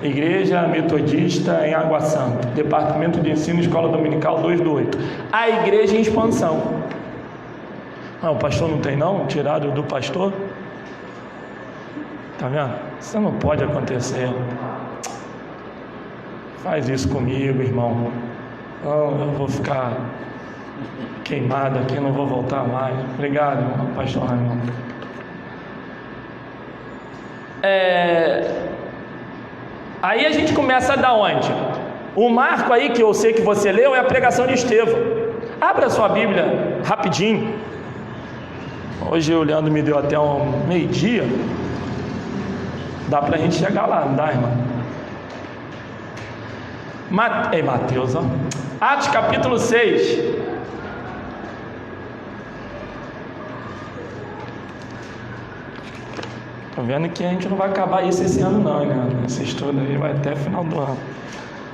Igreja Metodista em Água Santa, Departamento de Ensino, Escola Dominical 2/8. A igreja em expansão. O pastor não tem não? Tirado do pastor? Tá vendo? Isso não pode acontecer. Faz isso comigo, irmão. Não, eu vou ficar queimado aqui, não vou voltar mais. Obrigado, irmão, pastor Raimundo. Aí a gente começa da onde? O marco aí que eu sei que você leu é a pregação de Estevão. Abra a sua Bíblia rapidinho. Hoje o Leandro me deu até um meio-dia. Dá pra gente chegar lá, não dá, irmão? Mateus, Atos capítulo 6. Tô vendo que a gente não vai acabar isso esse ano não, né? Esse estudo aí vai até final do ano.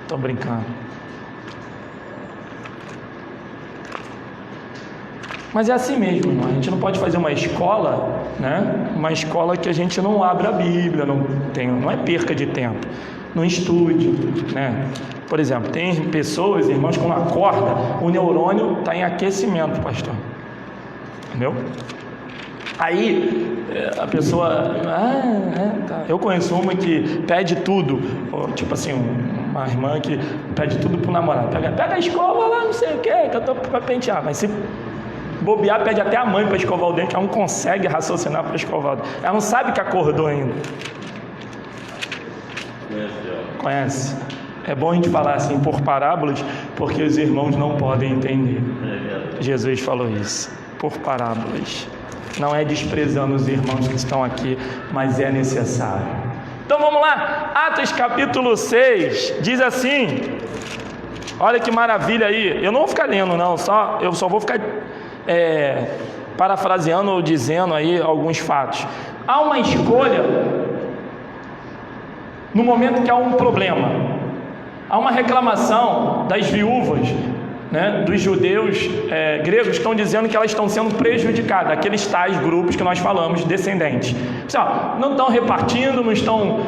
Tô brincando. Mas é assim mesmo, irmão. A gente não pode fazer uma escola, né? Uma escola que a gente não abra a Bíblia, não é perca de tempo, não estude, né? Por exemplo, tem pessoas, irmãos, que quando acorda, o neurônio está em aquecimento, pastor. Entendeu? Aí a pessoa, tá. Eu conheço uma que pede tudo, tipo assim, uma irmã que pede tudo pro namorado. Pega a escova lá, não sei o que eu tô para pentear, mas se bobear, pede até a mãe para escovar o dente. Ela não consegue raciocinar para escovar o dente. Ela não sabe que acordou ainda. Conhece? É bom a gente falar assim por parábolas, porque os irmãos não podem entender. Jesus falou isso, por parábolas. Não é desprezando os irmãos que estão aqui, mas é necessário. Então vamos lá, Atos capítulo 6, diz assim, olha que maravilha aí. Eu não vou ficar lendo não, eu só vou ficar parafraseando ou dizendo aí alguns fatos. Há uma escolha no momento que há um problema. Há uma reclamação das viúvas, né, dos judeus gregos, que estão dizendo que elas estão sendo prejudicadas, aqueles tais grupos que nós falamos, descendentes. Não estão repartindo, não estão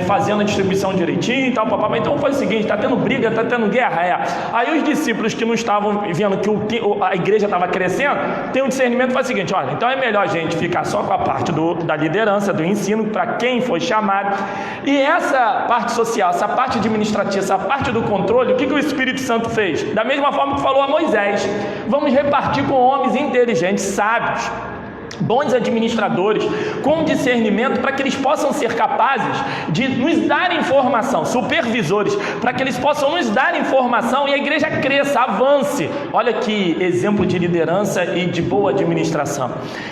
fazendo a distribuição direitinho e tal, papapá. Então foi o seguinte, está tendo briga, está tendo guerra. Aí os discípulos que não estavam vendo que a igreja estava crescendo, tem um discernimento, faz o seguinte, olha, então é melhor a gente ficar só com a parte da liderança, do ensino, para quem foi chamado. E essa parte social, essa parte administrativa, essa parte do controle, o que o Espírito Santo fez? Da mesma forma que falou a Moisés, vamos repartir com homens inteligentes, sábios, bons administradores, com discernimento, para que eles possam ser capazes de nos dar informação, supervisores, para que eles possam nos dar informação e a igreja cresça, avance. Olha que exemplo de liderança e de boa administração.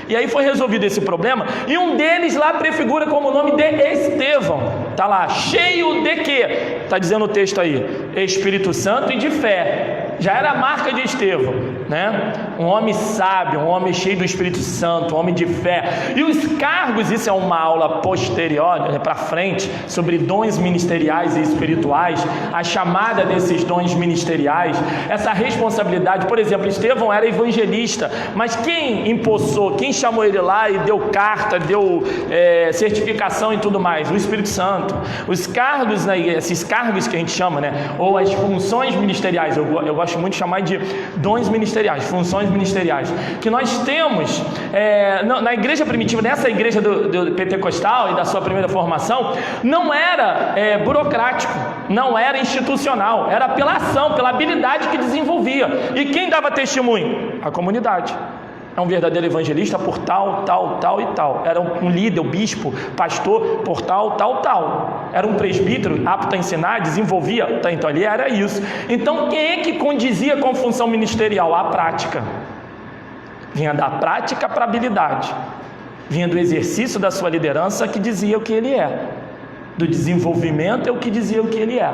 E aí foi resolvido esse problema, e um deles lá prefigura como o nome de Estevão. Está lá, cheio de quê? Está dizendo o texto aí, Espírito Santo e de fé. já era a marca de Estevão, né? Um homem sábio, um homem cheio do Espírito Santo, um homem de fé. E os cargos, isso é uma aula posterior, para frente, sobre dons ministeriais e espirituais, a chamada desses dons ministeriais, essa responsabilidade. Por exemplo, Estevão era evangelista, mas quem empossou, quem chamou ele lá e deu carta, deu certificação e tudo mais? O Espírito Santo. Os cargos, né, esses cargos que a gente chama, né, ou as funções ministeriais, eu gosto muito de chamar de dons ministeriais, funções ministeriais, que nós temos na igreja primitiva, nessa igreja do pentecostal e da sua primeira formação, não era burocrático, não era institucional, era pela ação, pela habilidade que desenvolvia. E quem dava testemunho? A comunidade. É um verdadeiro evangelista por tal, tal, tal e tal. Era um líder, um bispo, pastor por tal, tal, tal. Era um presbítero apto a ensinar, desenvolvia. Então ali era isso. Então quem é que condizia com a função ministerial? A prática. Vinha da prática para a habilidade. Vinha do exercício da sua liderança que dizia o que ele é. Do desenvolvimento é o que dizia o que ele é.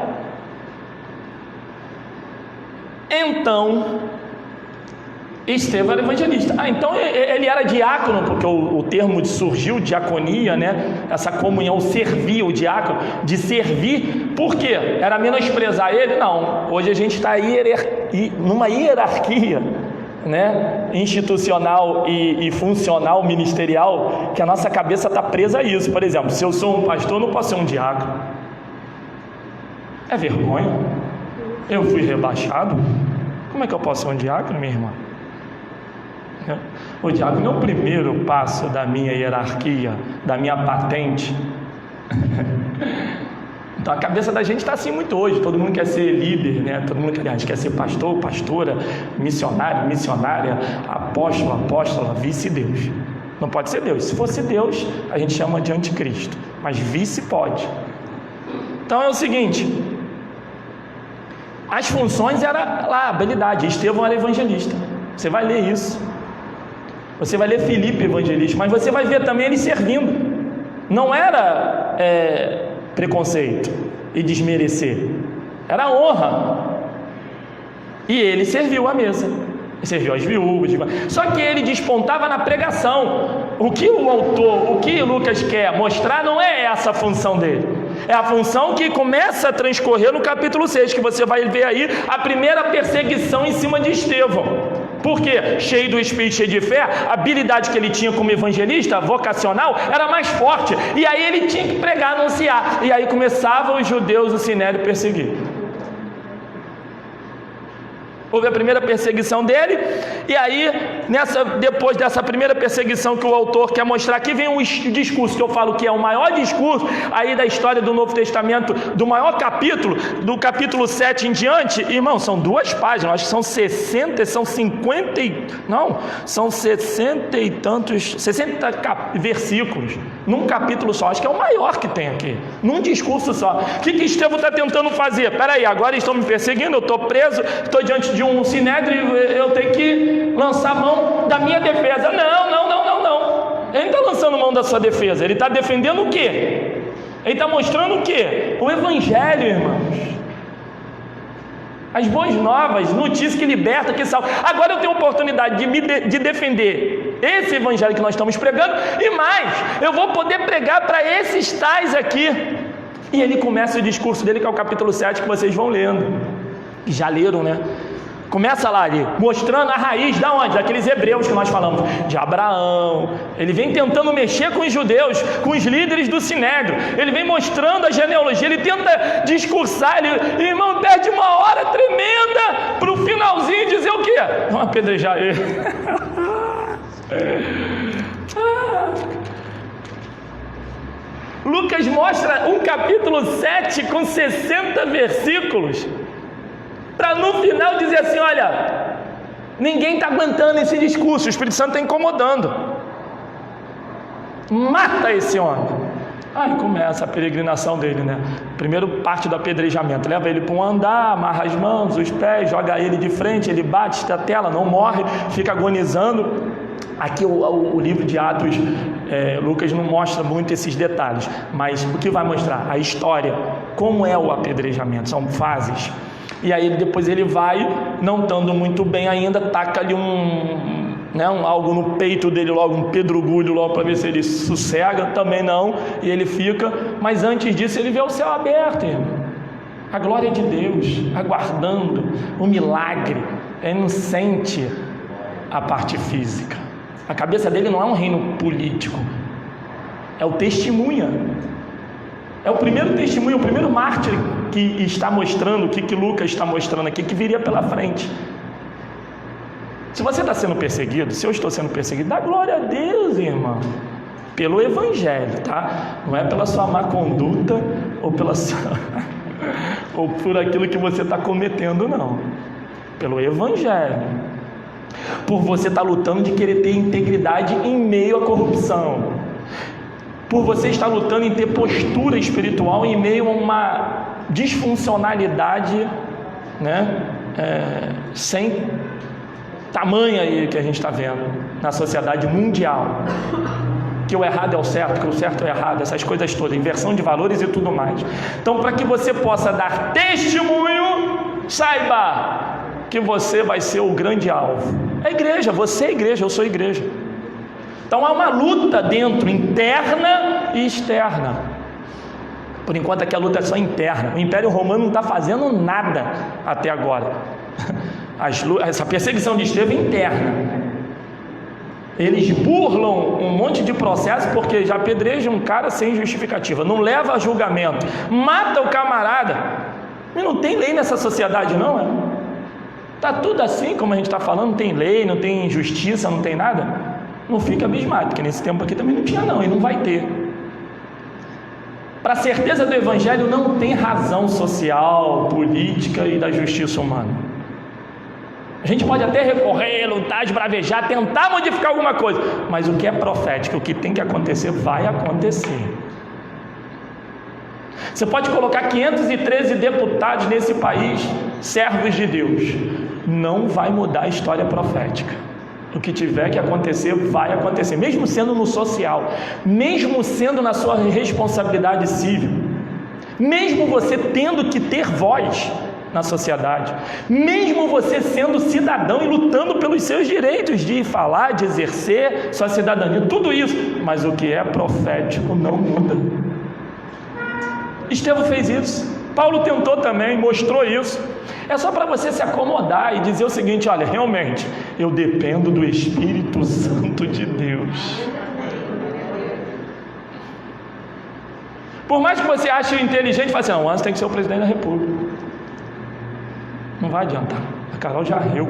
Então, Estevão era evangelista. Então ele era diácono, porque o termo surgiu, diaconia, né? Essa comunhão, servir, o diácono, de servir. Por quê? Era menosprezar ele? Não. Hoje a gente está numa hierarquia, né, institucional e funcional, ministerial, que a nossa cabeça está presa a isso. Por exemplo, se eu sou um pastor, eu não posso ser um diácono. É vergonha. Eu fui rebaixado. Como é que eu posso ser um diácono, minha irmã? O diácono é o primeiro passo da minha hierarquia, da minha patente. Então a cabeça da gente está assim muito hoje. Todo mundo quer ser líder, né? Todo mundo quer ser pastor, pastora, missionário, missionária, apóstolo, apóstola, vice-deus. Não pode ser Deus. Se fosse Deus, a gente chama de anticristo, mas vice pode. Então é o seguinte, as funções eram lá, habilidade. Estevão era evangelista. Você vai ler isso. Você vai ler Filipe evangelista, mas você vai ver também ele servindo. Não era preconceito e desmerecer, era honra. E ele serviu a mesa, serviu as viúvas. Só que ele despontava na pregação. O que o autor, o que Lucas quer mostrar não é essa função dele. É a função que começa a transcorrer no capítulo 6, que você vai ver aí a primeira perseguição em cima de Estevão. Por quê? Cheio do Espírito, cheio de fé, a habilidade que ele tinha como evangelista, vocacional, era mais forte. E aí ele tinha que pregar, anunciar. E aí começavam os judeus do Sinédrio a perseguir. Houve a primeira perseguição dele, e aí, depois dessa primeira perseguição que o autor quer mostrar aqui, vem um discurso que eu falo que é o maior discurso aí da história do Novo Testamento, do maior capítulo, do capítulo 7 em diante. Irmão, são 2 páginas, acho que são 60, são 50 são 60 e tantos, 60 versículos, num capítulo só. Acho que é o maior que tem aqui, num discurso só. O que Estevão está tentando fazer? Peraí, agora estão me perseguindo, eu estou preso, estou diante de um sinédrio, eu tenho que lançar mão da minha defesa. Não. Ele não está lançando mão da sua defesa. Ele está defendendo o quê? Ele está mostrando o quê? O Evangelho, irmãos. As boas novas, notícia que liberta, que salva. Agora eu tenho a oportunidade de defender esse Evangelho que nós estamos pregando, e mais, eu vou poder pregar para esses tais aqui. E ele começa o discurso dele, que é o capítulo 7, que vocês vão lendo. Já leram, né? Começa lá ali, mostrando a raiz da onde? Daqueles hebreus que nós falamos, de Abraão. Ele vem tentando mexer com os judeus, com os líderes do Sinédrio. Ele vem mostrando a genealogia, ele tenta discursar, irmão, perde uma hora tremenda para o finalzinho dizer o quê? Vamos apedrejar ele. Lucas mostra um capítulo 7 com 60 versículos, para no final dizer assim, olha, ninguém está aguentando esse discurso, o Espírito Santo está incomodando, mata esse homem. Aí começa a peregrinação dele, né? Primeiro parte do apedrejamento, leva ele para um andar, amarra as mãos, os pés, joga ele de frente, ele bate, estatela, não morre, fica agonizando. Aqui o livro de Atos, Lucas não mostra muito esses detalhes, mas o que vai mostrar? A história, como é o apedrejamento, são fases. E aí depois ele vai, não estando muito bem ainda, taca ali algo no peito dele logo, um pedregulho logo para ver se ele sossega, também não, e ele fica, mas antes disso ele vê o céu aberto, irmão. A glória de Deus, aguardando o milagre. Ele não sente a parte física. A cabeça dele não é um reino político, é o testemunha. É o primeiro testemunho, o primeiro mártir que está mostrando, o que Lucas está mostrando aqui, que viria pela frente. Se você está sendo perseguido, se eu estou sendo perseguido, dá glória a Deus, irmão. Pelo Evangelho, tá? Não é pela sua má conduta ou pela sua... ou por aquilo que você está cometendo, não. Pelo Evangelho. Por você estar lutando de querer ter integridade em meio à corrupção. Por você estar lutando em ter postura espiritual em meio a uma disfuncionalidade, né? Sem tamanho aí que a gente está vendo na sociedade mundial. Que o errado é o certo, que o certo é o errado, essas coisas todas, inversão de valores e tudo mais. Então, para que você possa dar testemunho, saiba que você vai ser o grande alvo. É igreja, você é igreja, eu sou igreja. Então há uma luta dentro, interna e externa. Por enquanto aqui a luta é só interna. O Império Romano não está fazendo nada até agora. Essa perseguição de Estevão é interna. Eles burlam um monte de processo porque já apedrejam um cara sem justificativa, não leva a julgamento, mata o camarada. E não tem lei nessa sociedade, não é? Está tudo assim, como a gente está falando, não tem lei, não tem justiça, não tem nada. Não fica abismado, porque nesse tempo aqui também não tinha não, e não vai ter. Para a certeza do Evangelho não tem razão social, política e da justiça humana. A gente pode até recorrer, lutar, esbravejar, tentar modificar alguma coisa, mas o que é profético, o que tem que acontecer, vai acontecer. Você pode colocar 513 deputados nesse país, servos de Deus, não vai mudar a história profética. O que tiver que acontecer, vai acontecer, mesmo sendo no social, mesmo sendo na sua responsabilidade civil, mesmo você tendo que ter voz na sociedade, mesmo você sendo cidadão e lutando pelos seus direitos de falar, de exercer sua cidadania, tudo isso, mas o que é profético não muda. Estevão fez isso, Paulo tentou também, mostrou isso. É só para você se acomodar e dizer o seguinte: olha, realmente, eu dependo do Espírito Santo de Deus. Por mais que você ache inteligente, fale assim: não, antes tem que ser o presidente da República. Não vai adiantar. A Carol já riu.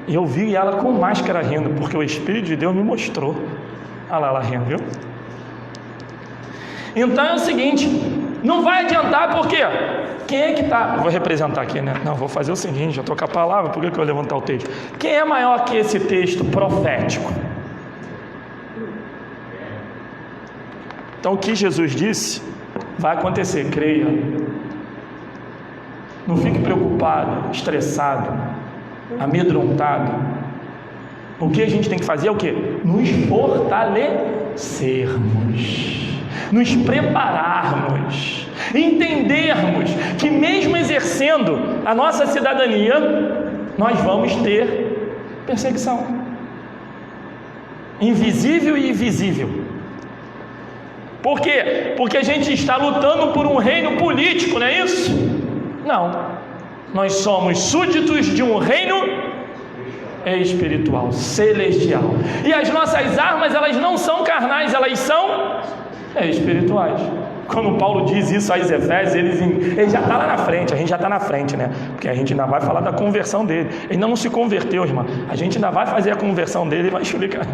E eu vi ela com máscara rindo, porque o Espírito de Deus me mostrou. Olha lá, ela rindo, viu? Então é o seguinte, não vai adiantar, porque quem é que está... Vou representar aqui, né? Não, vou fazer o seguinte, já estou com a palavra, por que eu vou levantar o texto? Quem é maior que esse texto profético? Então o que Jesus disse vai acontecer, creia. Não fique preocupado, estressado, amedrontado. O que a gente tem que fazer é o quê? Nos fortalecermos, nos prepararmos, entendermos que mesmo exercendo a nossa cidadania, nós vamos ter perseguição. Invisível e invisível. Por quê? Porque a gente está lutando por um reino político, não é isso? Não, nós somos súditos de um reino espiritual, celestial. E as nossas armas, elas não são carnais, elas são espirituais. Quando Paulo diz isso aos Efésios, ele já está lá na frente, a gente já está na frente, né? Porque a gente ainda vai falar da conversão dele. Ele ainda não se converteu, irmão. A gente ainda vai fazer a conversão dele e vai explicar.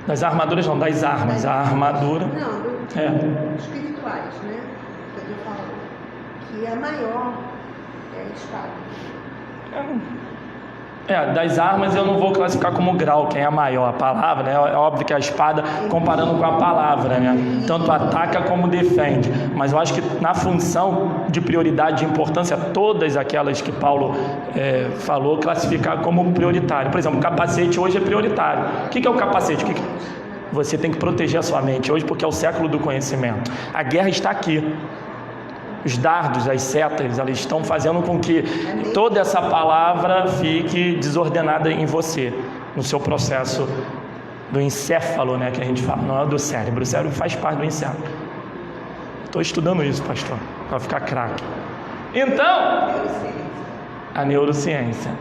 Das armaduras não, das armas. A armadura... Não, espirituais, né? Que eu estou falando. Que a maior é a espada. Das armas eu não vou classificar como grau, quem é a maior, a palavra, né? É óbvio que a espada, comparando com a palavra, né? Tanto ataca como defende, mas eu acho que na função de prioridade, de importância, todas aquelas que Paulo falou, classificar como prioritário. Por exemplo, o capacete hoje é prioritário. O que é o capacete? Você tem que proteger a sua mente hoje, porque é o século do conhecimento. A guerra está aqui. Os dardos, as setas, elas estão fazendo com que toda essa palavra fique desordenada em você, no seu processo do encéfalo, né, que a gente fala, não é do cérebro. O cérebro faz parte do encéfalo. Estou estudando isso, pastor, para ficar craque. Então, a neurociência.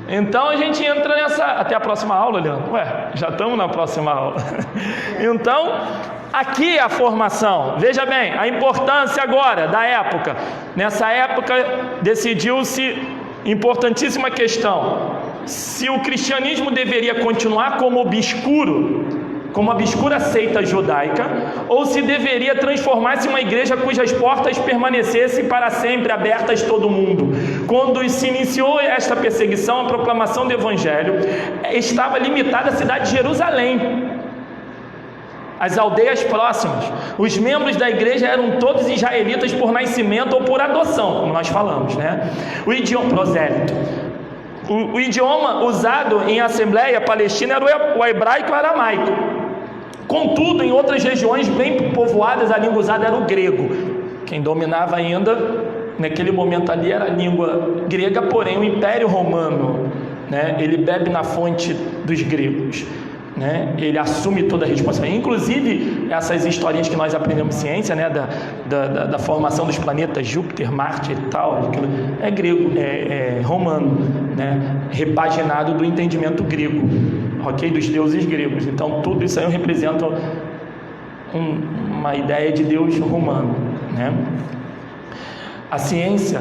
Então a gente entra nessa... Até a próxima aula, Leandro? Já estamos na próxima aula. Então, aqui é a formação. Veja bem, a importância agora da época. Nessa época decidiu-se importantíssima questão: se o cristianismo deveria continuar como obscuro, como a obscura seita judaica, ou se deveria transformar-se em uma igreja cujas portas permanecessem para sempre abertas a todo mundo. Quando se iniciou esta perseguição, a proclamação do evangelho estava limitada à cidade de Jerusalém, as aldeias próximas. Os membros da igreja eram todos israelitas por nascimento ou por adoção, como nós falamos, né? O idioma prosélito. O idioma usado em assembleia palestina era o hebraico e o aramaico. Contudo, em outras regiões bem povoadas, a língua usada era o grego. Quem dominava ainda, naquele momento ali, era a língua grega, porém o Império Romano, né, ele bebe na fonte dos gregos, né, ele assume toda a responsabilidade. Inclusive, essas historinhas que nós aprendemos em ciência, né, da formação dos planetas Júpiter, Marte e tal, é grego, é romano, né, repaginado do entendimento grego, ok? Dos deuses gregos. Então, tudo isso aí representa uma ideia de Deus romano, né? A ciência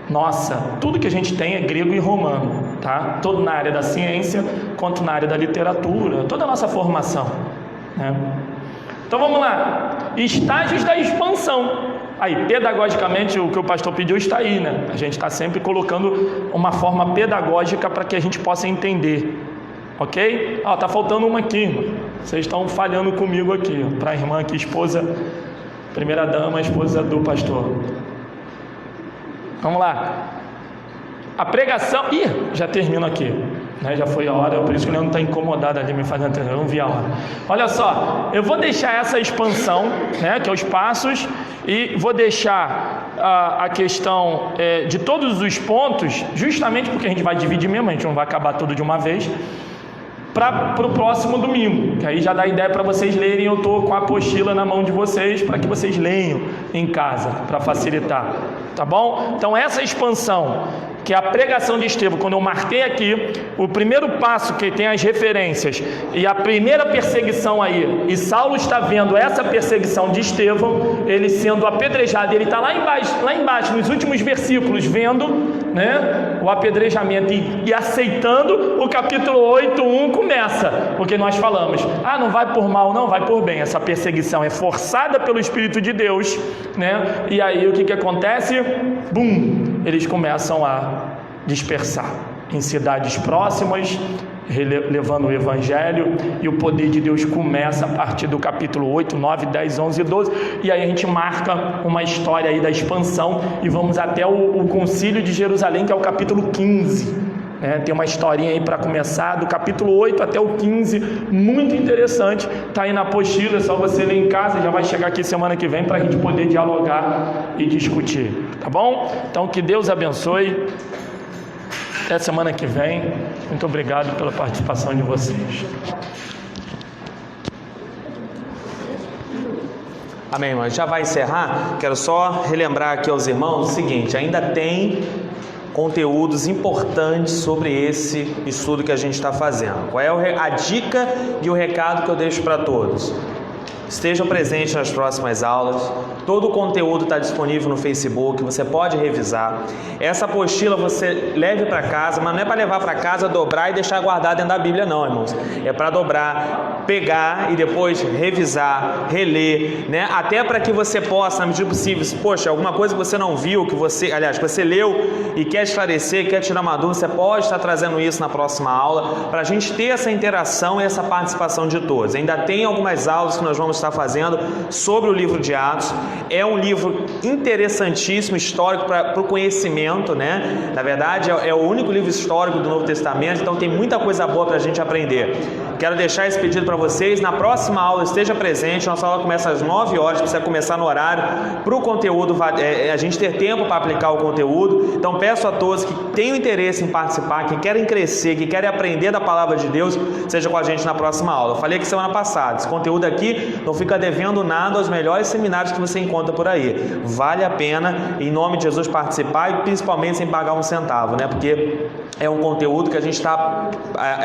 nossa, tudo que a gente tem é grego e romano, tá? Todo na área da ciência, quanto na área da literatura, toda a nossa formação, né? Então vamos lá, estágios da expansão. Aí, pedagogicamente, o que o pastor pediu está aí, né? A gente está sempre colocando uma forma pedagógica para que a gente possa entender, ok? Tá faltando uma aqui, irmã. Vocês estão falhando comigo aqui, para a irmã aqui, esposa, primeira dama, esposa do pastor. Vamos lá. A pregação... já termino aqui, né? Já foi a hora, por isso que o Leandro está incomodado ali me fazendo entender, eu não vi a hora. Olha só, eu vou deixar essa expansão, né, que é os passos, e vou deixar a questão de todos os pontos, justamente porque a gente vai dividir mesmo, a gente não vai acabar tudo de uma vez, para o próximo domingo, que aí já dá ideia para vocês lerem. Eu estou com a apostila na mão de vocês para que vocês leiam em casa, para facilitar, tá bom? Então essa expansão, que é a pregação de Estevão, quando eu marquei aqui, o primeiro passo que tem as referências, e a primeira perseguição aí, e Saulo está vendo essa perseguição de Estevão, ele sendo apedrejado, ele está lá embaixo, nos últimos versículos, vendo, né, o apedrejamento e aceitando. O capítulo 8:1 começa, porque nós falamos, não vai por mal, não, vai por bem. Essa perseguição é forçada pelo Espírito de Deus, né? E aí o que acontece? Bum! Eles começam a dispersar em cidades próximas, levando o Evangelho, e o poder de Deus começa a partir do capítulo 8, 9, 10, 11 e 12, e aí a gente marca uma história aí da expansão, e vamos até o Concílio de Jerusalém, que é o capítulo 15, né? Tem uma historinha aí para começar, do capítulo 8 até o 15, muito interessante, está aí na apostila, é só você ler em casa, já vai chegar aqui semana que vem para a gente poder dialogar e discutir, tá bom? Então que Deus abençoe, até semana que vem, muito obrigado pela participação de vocês. Amém, irmão. Já vai encerrar, quero só relembrar aqui aos irmãos o seguinte: ainda tem conteúdos importantes sobre esse estudo que a gente está fazendo. Qual é a dica e o recado que eu deixo para todos? estejam presentes nas próximas aulas. Todo o conteúdo está disponível no Facebook, você pode revisar. Essa apostila você leve para casa, mas não é para levar para casa, dobrar e deixar guardado dentro da Bíblia não, irmãos. É para dobrar, pegar e depois revisar, reler, né? Até para que você possa, na medida possível, poxa, alguma coisa que você não viu, que você leu e quer esclarecer, quer tirar uma dúvida, você pode estar trazendo isso na próxima aula, para a gente ter essa interação e essa participação de todos. Ainda tem algumas aulas que nós vamos estar fazendo sobre o livro de Atos. É um livro interessantíssimo, histórico para o conhecimento, né? Na verdade, é o único livro histórico do Novo Testamento, então tem muita coisa boa para a gente aprender. Quero deixar esse pedido para vocês. Na próxima aula, esteja presente. Nossa aula começa às 9 horas, precisa começar no horário, para o conteúdo, a gente ter tempo para aplicar o conteúdo. Então, peço a todos que tenham interesse em participar, que querem crescer, que querem aprender da palavra de Deus, seja com a gente na próxima aula. Eu falei aqui semana passada, esse conteúdo aqui não fica devendo nada aos melhores seminários que você encontra por aí. Vale a pena, em nome de Jesus, participar e principalmente sem pagar um centavo, né? Porque é um conteúdo que a gente está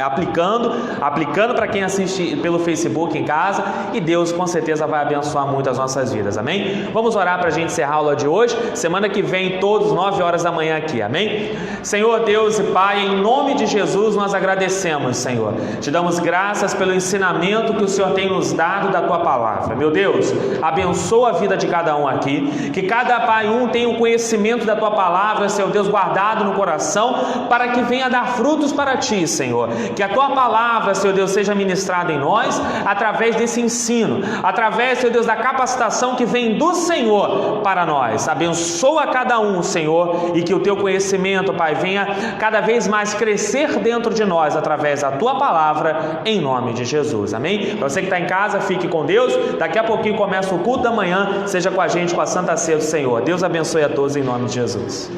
aplicando para quem assiste pelo Facebook em casa, e Deus com certeza vai abençoar muito as nossas vidas, amém? Vamos orar para a gente encerrar a aula de hoje. Semana que vem, todos 9 horas da manhã aqui, amém? Senhor Deus e Pai, em nome de Jesus nós agradecemos, Senhor. Te damos graças pelo ensinamento que o Senhor tem nos dado da Tua palavra. Meu Deus, abençoa a vida de cada um aqui, que cada Pai tenha o conhecimento da Tua palavra, Senhor Deus, guardado no coração, para que venha dar frutos para Ti, Senhor. Que a Tua palavra, Senhor Deus, seja ministrada em nós, através desse ensino, através, Senhor Deus, da capacitação que vem do Senhor para nós. Abençoa cada um, Senhor, e que o Teu conhecimento, Pai, venha cada vez mais crescer dentro de nós, através da Tua palavra, em nome de Jesus, amém? Para você que está em casa, fique com Deus. Daqui a pouquinho começa o culto da manhã, seja com a gente, com a Santa Ceia do Senhor. Deus abençoe a todos em nome de Jesus.